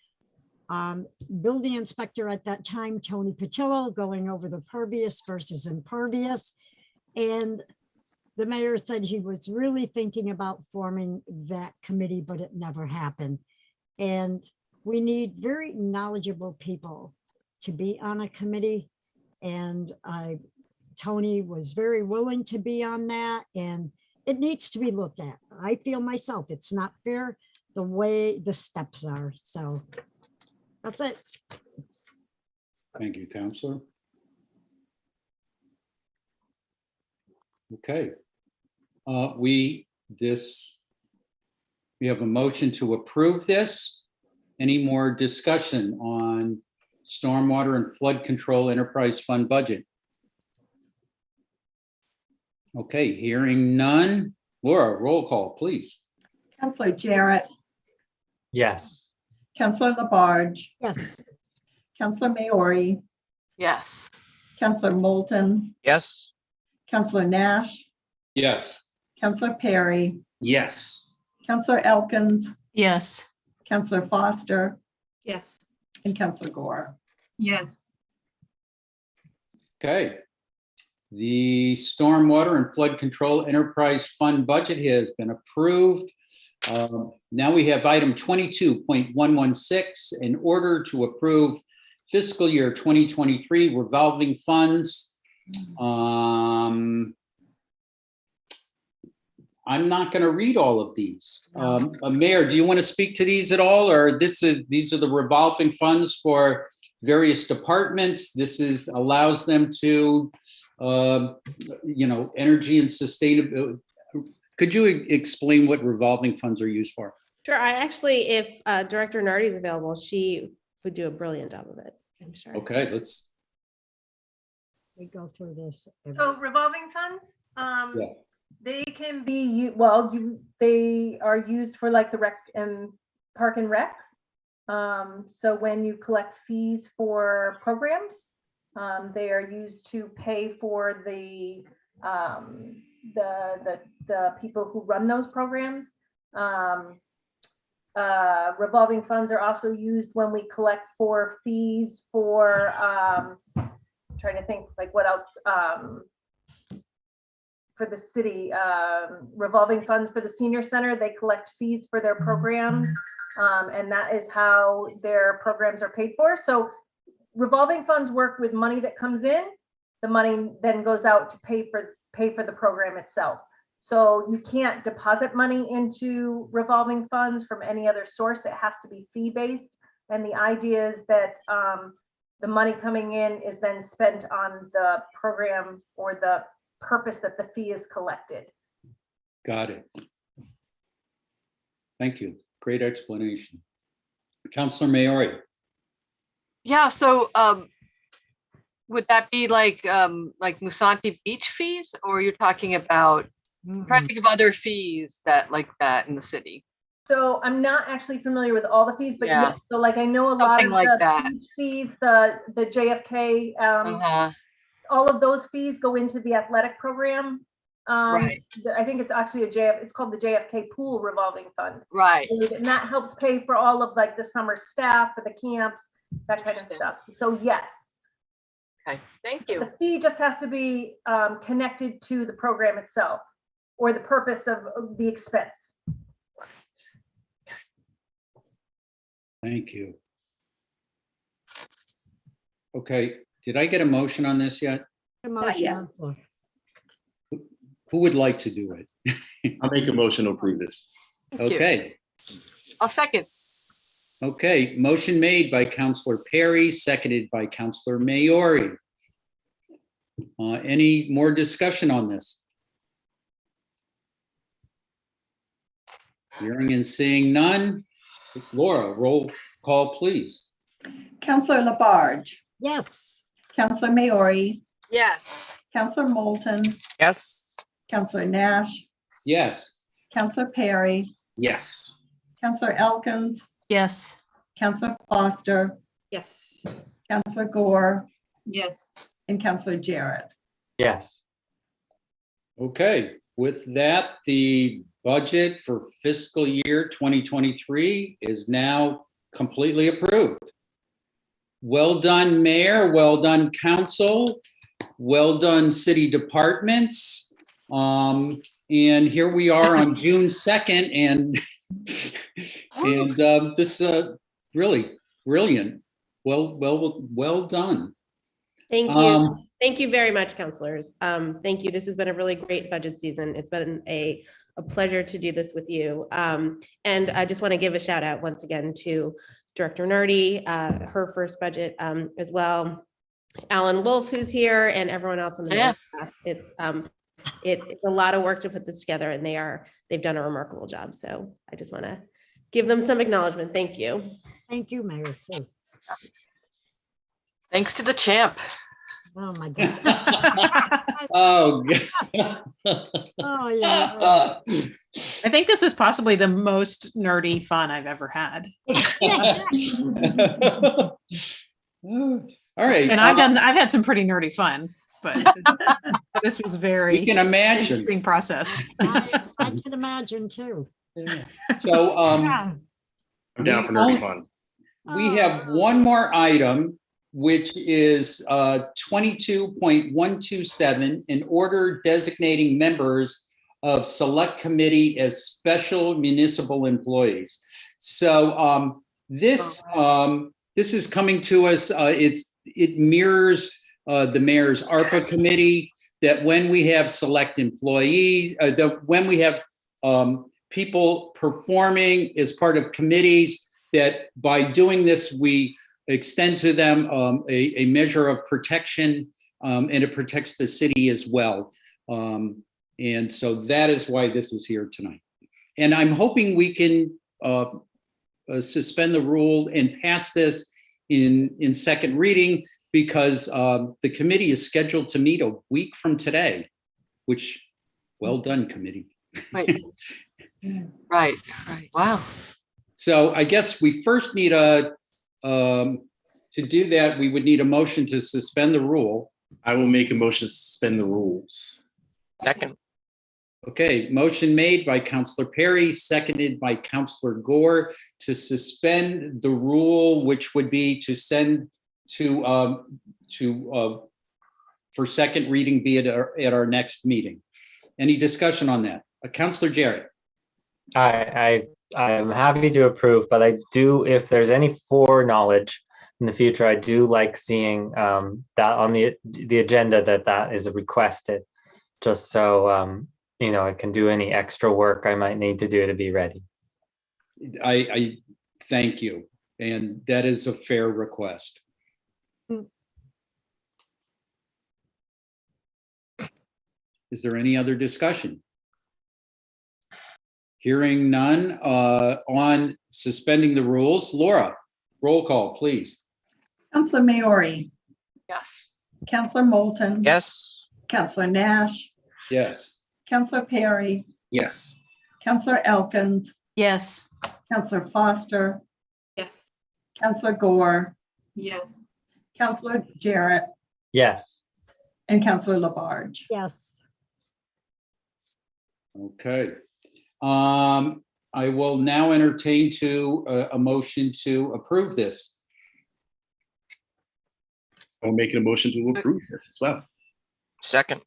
building inspector at that time, Tony Patillo, going over the pervious versus impervious. And the mayor said he was really thinking about forming that committee, but it never happened. And we need very knowledgeable people to be on a committee. And Tony was very willing to be on that, and it needs to be looked at. I feel myself, it's not fair the way the steps are. So that's it. Thank you, Counselor. Okay. We have a motion to approve this. Any more discussion on stormwater and flood control enterprise fund budget? Okay, hearing none. Laura, roll call, please. Counselor Jarrett, Yes. Counselor Labarge, Yes, Counselor Maori, Yes. Counselor Moulton, Yes. Counselor Nash, Yes. Counselor Perry, Yes. Counselor Elkins, Yes. Counselor Foster, Yes. and Counselor Gore. Yes. Okay. The stormwater and flood control enterprise fund budget has been approved. Now we have item 22.116, in order to approve fiscal year 2023 revolving funds. I'm not going to read all of these. Mayor, do you want to speak to these at all, or these are the revolving funds for various departments? This allows them to, energy and sustainability. Could you explain what revolving funds are used for? Sure. I actually, if Director Nardi is available, she would do a brilliant job of it. I'm sure. Okay, let's. we go through this. So revolving funds, Yeah. They can be, well, they are used for like the rec and park and rec. So when you collect fees for programs, they are used to pay for the people who run those programs. Revolving funds are also used when we collect for fees for, trying to think like what else, for the city, revolving funds for the senior center, they collect fees for their programs. And that is how their programs are paid for. So revolving funds work with money that comes in, the money then goes out to pay for the program itself. So you can't deposit money into revolving funds from any other source. It has to be fee-based. And the idea is that the money coming in is then spent on the program or the purpose that the fee is collected. Got it. Thank you. Great explanation. Councilor Maori. Yeah, so would that be like Musanti beach fees, or you're talking about, I'm trying to think of other fees that like that in the city? So I'm not actually familiar with all the fees, but Yeah. yeah, so like I know a lot Something of like the that. beach fees, the JFK, all of those fees go into the athletic program. Right. I think it's actually it's called the JFK Pool Revolving Fund. Right. And that helps pay for all of like the summer staff for the camps, that kind of stuff. So yes. Okay, thank you. The fee just has to be connected to the program itself or the purpose of the expense. Thank you. Okay, did I get a motion on this yet? Motion. Who would like to do it? I'll make a motion to approve this. Thank you. Okay. I'll second. Okay, motion made by Councilor Perry, seconded by Councilor Maori. Any more discussion on this? Hearing and seeing none. Laura, roll call, please. Councilor Labarge, Yes. Councilor Maori, Yes. Councilor Moulton, Yes. Councilor Nash, Yes. Councilor Perry, Yes. Councilor Elkins, Yes. Councilor Foster, Yes. Councilor Gore, Yes. and Councilor Jarrett. Yes. Okay, with that, the budget for fiscal year 2023 is now completely approved. Well done, Mayor. Well done, Council. Well done, city departments. And here we are on June 2nd, and this really brilliant. Well done. Thank you. Thank you very much, counselors. Thank you. This has been a really great budget season. It's been a pleasure to do this with you. And I just want to give a shout out once again to Director Nardi, her first budget as well. Alan Wolf, who's here, and everyone else on the staff. It's a lot of work to put this together, and they've done a remarkable job. So I just want to give them some acknowledgement. Thank you. Thank you, Mayor. Too. Thanks to the champ. Oh my God. Oh, God. Oh yeah. I think this is possibly the most nerdy fun I've ever had. All right. And I've had some pretty nerdy fun, but this was very We can imagine. interesting process. I can imagine too. Yeah. So Yeah. I'm down for nerdy fun. we have one more item, which is 22.127, an order designating members of select committee as special municipal employees. So this is coming to us. It mirrors the mayor's ARPA committee, that when we have select employees, when we have people performing as part of committees, that by doing this, we extend to them a measure of protection, and it protects the city as well. And so that is why this is here tonight. And I'm hoping we can suspend the rule and pass this in second reading, because the committee is scheduled to meet a week from today, which Well done, committee. Right. Right. Wow. So I guess we first need to do that, we would need a motion to suspend the rule. I will make a motion to suspend the rules. Second. Okay, motion made by Counselor Perry, seconded by Counselor Gore to suspend the rule, which would be to send to for second reading be at our next meeting. Any discussion on that? Counselor Jarrett. I'm happy to approve, but I do, if there's any foreknowledge in the future, I do like seeing that on the agenda that is requested, just so I can do any extra work I might need to do to be ready. I thank you, and that is a fair request. Is there any other discussion? Hearing none on suspending the rules. Laura, roll call, please. Counselor Maori, Yes. Counselor Moulton. Yes. Counselor Nash, Yes. Counselor Perry, Yes. Counselor Elkins, Yes. Counselor Foster, Yes. Counselor Gore, Yes. Counselor Jarrett, Yes. and Counselor Labarge. Yes. Okay. I will now entertain a motion to approve this. I'll make a motion to approve this as well. Second.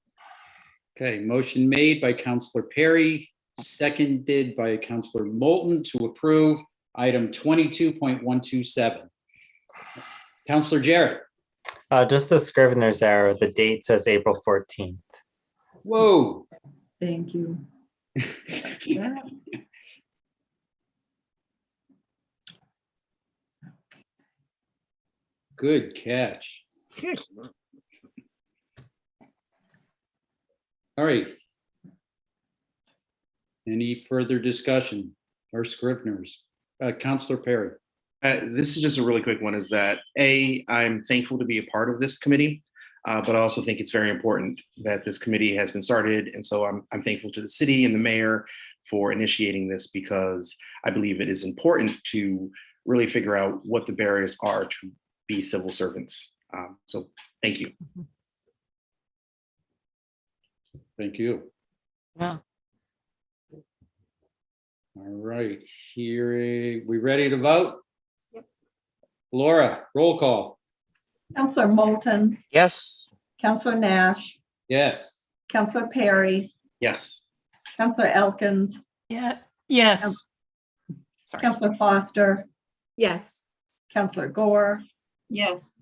Okay, motion made by Counselor Perry, seconded by Counselor Moulton to approve item 22.127. Counselor Jarrett. Just a scrivener's error. The date says April 14th. Whoa. Thank you. Good catch. All right. Any further discussion or scriveners? Counselor Perry. This is just a really quick one, is that I'm thankful to be a part of this committee, but I also think it's very important that this committee has been started. And so I'm thankful to the city and the mayor for initiating this, because I believe it is important to really figure out what the barriers are to be civil servants. So thank you. Thank you. Yeah. All right, here, we ready to vote? Yep. Laura, roll call. Counselor Moulton, Yes. Counselor Nash, Yes. Counselor Perry, Yes. Counselor Elkins, Yeah. Yes. Counselor Foster, Yes. Counselor Gore, Yes.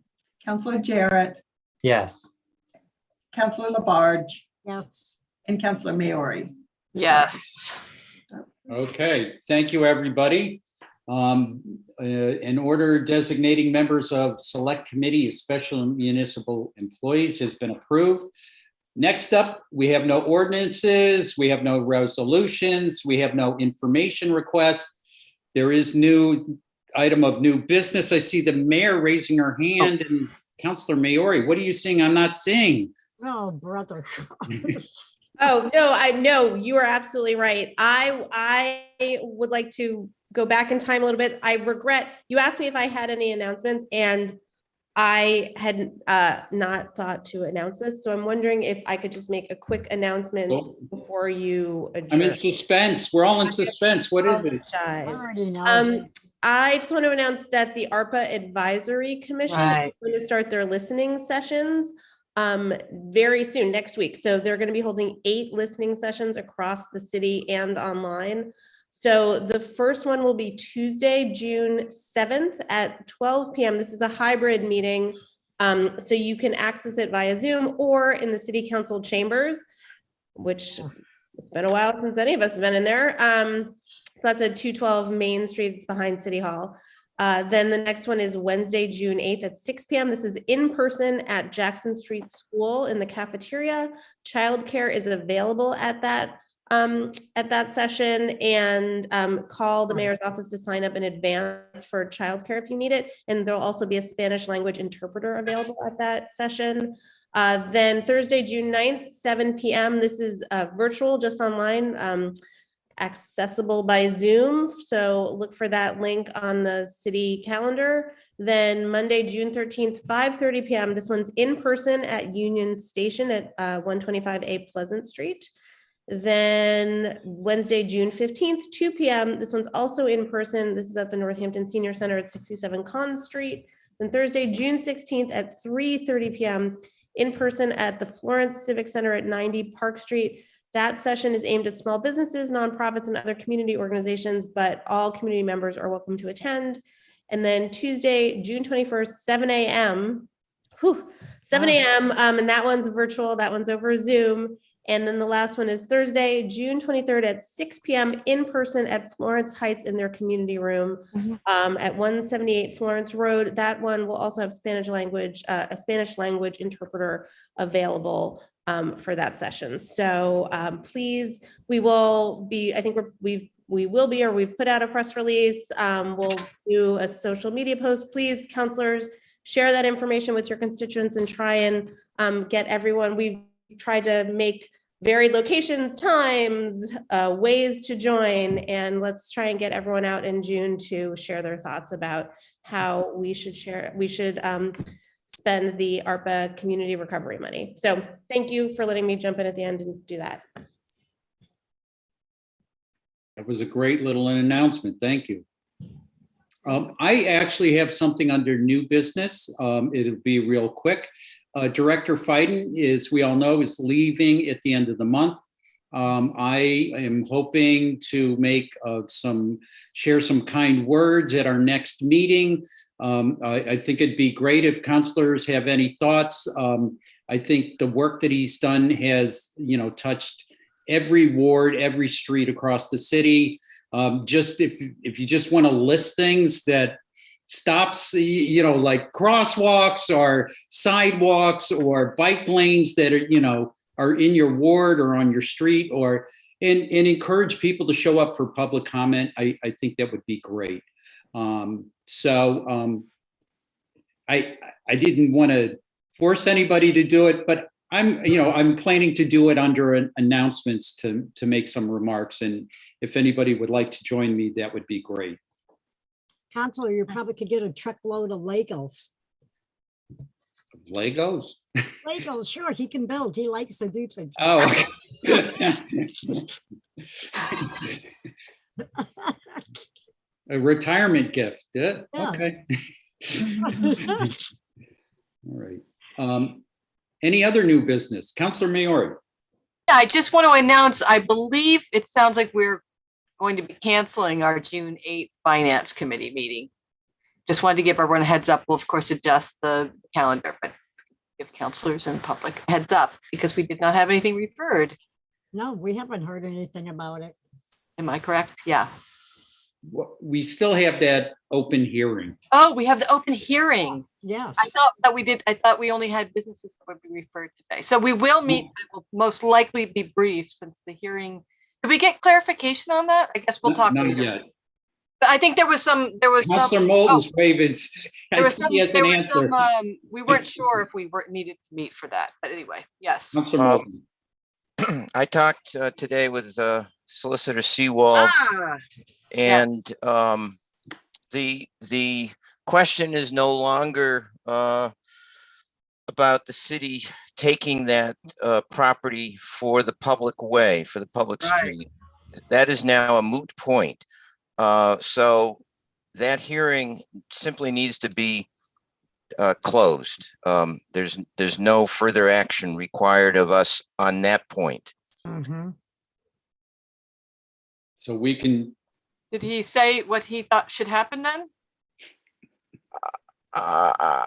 Counselor Jarrett, Yes. Counselor Labarge, Yes. and Counselor Maori. Yes. Okay, thank you, everybody. An order designating members of select committee as special municipal employees has been approved. Next up, we have no ordinances, we have no resolutions, we have no information requests. There is new item of new business. I see the mayor raising her hand, and Counselor Maori, what are you seeing I'm not seeing? Oh, brother. Oh, no, I know, you are absolutely right. I would like to go back in time a little bit. I regret, you asked me if I had any announcements, and I had not thought to announce this. So I'm wondering if I could just make a quick announcement before you adjourn. I'm in suspense. We're all in suspense. What is it? I already know. I just want to announce that the ARPA Advisory Commission is going to start their listening sessions very soon, next week. So they're going to be holding 8 listening sessions across the city and online. So the first one will be Tuesday, June 7th at 12 p.m. This is a hybrid meeting. So you can access it via Zoom or in the city council chambers, which it's been a while since any of us have been in there. So that's at 212 Main Street. It's behind City Hall. Then the next one is Wednesday, June 8th at 6 p.m. This is in person at Jackson Street School in the cafeteria. Childcare is available at that session, and call the mayor's office to sign up in advance for childcare if you need it. And there'll also be a Spanish language interpreter available at that session. Then Thursday, June 9th, 7 p.m. This is virtual, just online, accessible by Zoom. So look for that link on the city calendar. Then Monday, June 13th, 5:30 p.m. This one's in person at Union Station at 125A Pleasant Street. Then Wednesday, June 15th, 2 p.m. This one's also in person. This is at the Northampton Senior Center at 67 Conn Street. Then Thursday, June 16th at 3:30 p.m. in person at the Florence Civic Center at 90 Park Street. That session is aimed at small businesses, nonprofits, and other community organizations, but all community members are welcome to attend. And then Tuesday, June 21st, 7 a.m. 7 a.m. And that one's virtual. That one's over Zoom. And then the last one is Thursday, June 23rd at 6 p.m. in person at Florence Heights in their community room at 178 Florence Road. That one will also have Spanish language, a Spanish language interpreter available for that session. So please, we will be, I think we will be, or we've put out a press release. We'll do a social media post. Please, counselors, share that information with your constituents and try and get everyone. We've tried to make varied locations, times, ways to join, and let's try and get everyone out in June to share their thoughts about how we should spend the ARPA community recovery money. So thank you for letting me jump in at the end and do that. That was a great little announcement. Thank you. I actually have something under new business. It'll be real quick. Director Fiden, as we all know, is leaving at the end of the month. I am hoping to share some kind words at our next meeting. I think it'd be great if counselors have any thoughts. I think the work that he's done has, touched every ward, every street across the city. Just if you just want to list things that stops, like crosswalks or sidewalks or bike lanes that are in your ward or on your street, and encourage people to show up for public comment. I think that would be great. I didn't want to force anybody to do it, but I'm planning to do it under announcements to make some remarks. And if anybody would like to join me, that would be great. Counselor, you probably could get a truckload of Legos. Legos? Legos, sure, he can build. He likes to do things. Oh, okay. A retirement gift. Yeah. Yes. Okay. All right. Any other new business? Councilor Maori. Yeah, I just want to announce, I believe it sounds like we're going to be canceling our June 8th Finance Committee meeting. Just wanted to give everyone a heads up. We'll of course adjust the calendar, but give counselors and public a heads up because we did not have anything referred. No, we haven't heard anything about it. Am I correct? Yeah. We still have that open hearing. Oh, we have the open hearing. Yes. I thought that we did. I thought we only had businesses that would be referred today. So we will meet. It will most likely be brief since the hearing. Did we get clarification on that? I guess we'll talk Not later. yet. But I think there was Councilor Moulton's waving. He has an answer. We weren't sure if we needed to meet for that. But anyway, yes. Councilor Moulton. I talked today with Solicitor Seawald, and the question is no longer about the city taking that property for the public way, for the public street. That is now a moot point. So that hearing simply needs to be closed. There's no further action required of us on that point. Mm-hmm. So we can. Did he say what he thought should happen then? I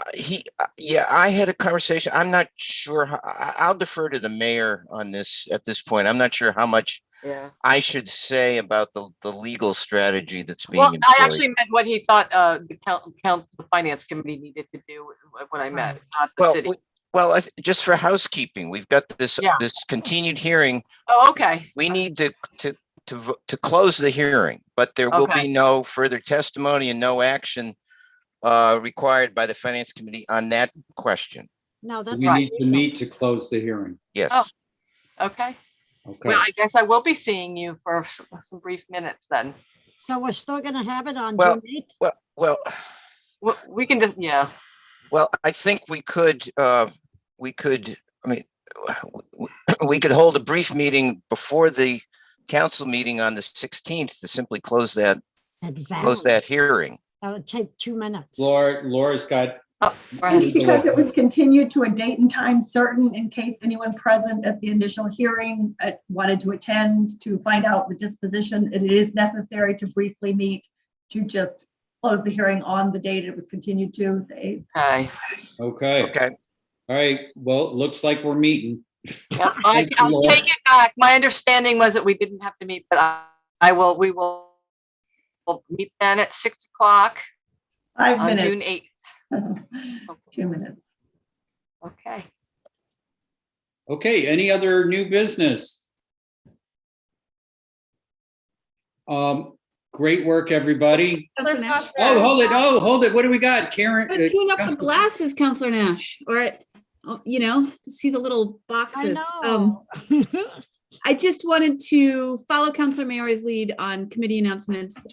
had a conversation. I'm not sure. I'll defer to the mayor on this at this point. I'm not sure how much I should say about the legal strategy that's being employed. I actually meant what he thought the finance committee needed to do when I met, not the city. Well, just for housekeeping, we've got this continued hearing. Oh, okay. We need to close the hearing, but there will be no further testimony and no action required by the finance committee on that question. No, that's We need to meet to close the hearing. Yes. Oh. Okay. Okay. Well, I guess I will be seeing you for some brief minutes then. So we're still gonna have it on Well, June 8th? well, We can just, yeah. well, I think we could, I mean, we could hold a brief meeting before the council meeting on the 16th to simply close that Exactly. hearing. That would take 2 minutes. Laura's got. Because it was continued to a date and time certain in case anyone present at the initial hearing wanted to attend to find out the disposition. It is necessary to briefly meet to just close the hearing on the date it was continued to. The 8th. Okay. All right. Well, it looks like we're meeting. Yep, I'll take it back. My understanding was that we didn't have to meet, but we will meet then at 6 o'clock 5 on minutes. June 8th. 2 minutes. Okay. Okay, any other new business? Great work, everybody. Counselor Nash. Hold it. What do we got? Karen? Tune up the glasses, Counselor Nash, or, to see the little boxes. I just wanted to follow Counselor Maori's lead on committee announcements.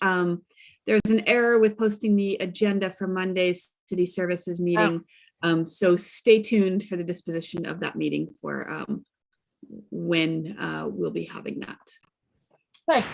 There's an error with posting the agenda for Monday's city services meeting. So stay tuned for the disposition of that meeting for when we'll be having that. Okay.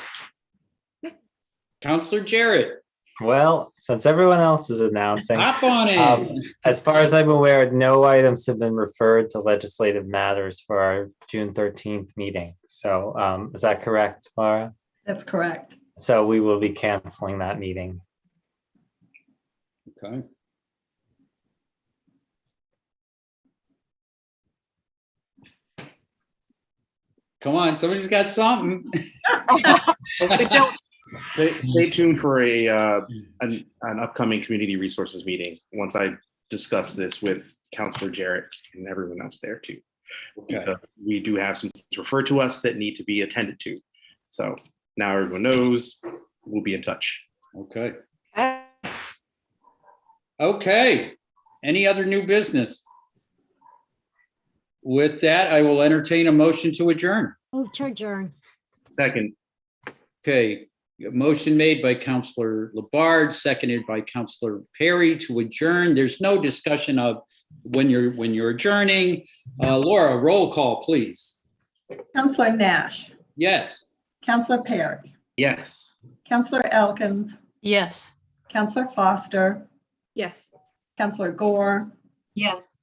Counselor Jarrett. Well, since everyone else is announcing, hop on in. As far as I'm aware, no items have been referred to legislative matters for our June 13th meeting. So is that correct, Laura? That's correct. So we will be canceling that meeting. Okay. Come on, somebody's got something. Stay tuned for an upcoming community resources meeting once I discuss this with Counselor Jarrett and everyone else there too. Okay. Because we do have some things referred to us that need to be attended to. So now everyone knows, we'll be in touch. Okay. Okay. Any other new business? With that, I will entertain a motion to adjourn. Move to adjourn. Second. Okay. A motion made by Counselor Labarge, seconded by Counselor Perry to adjourn. There's no discussion of when you're adjourning. Laura, roll call, please. Counselor Nash. Yes. Counselor Perry. Yes. Counselor Elkins. Yes. Counselor Foster. Yes. Counselor Gore. Yes.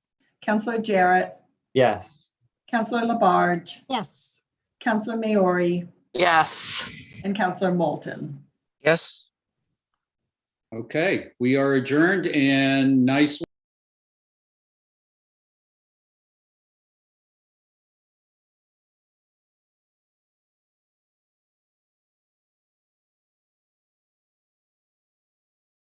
Counselor Jarrett. Yes. Counselor Labarge. Yes. Counselor Maori. Yes. And Counselor Moulton. Yes. Okay, we are adjourned and nice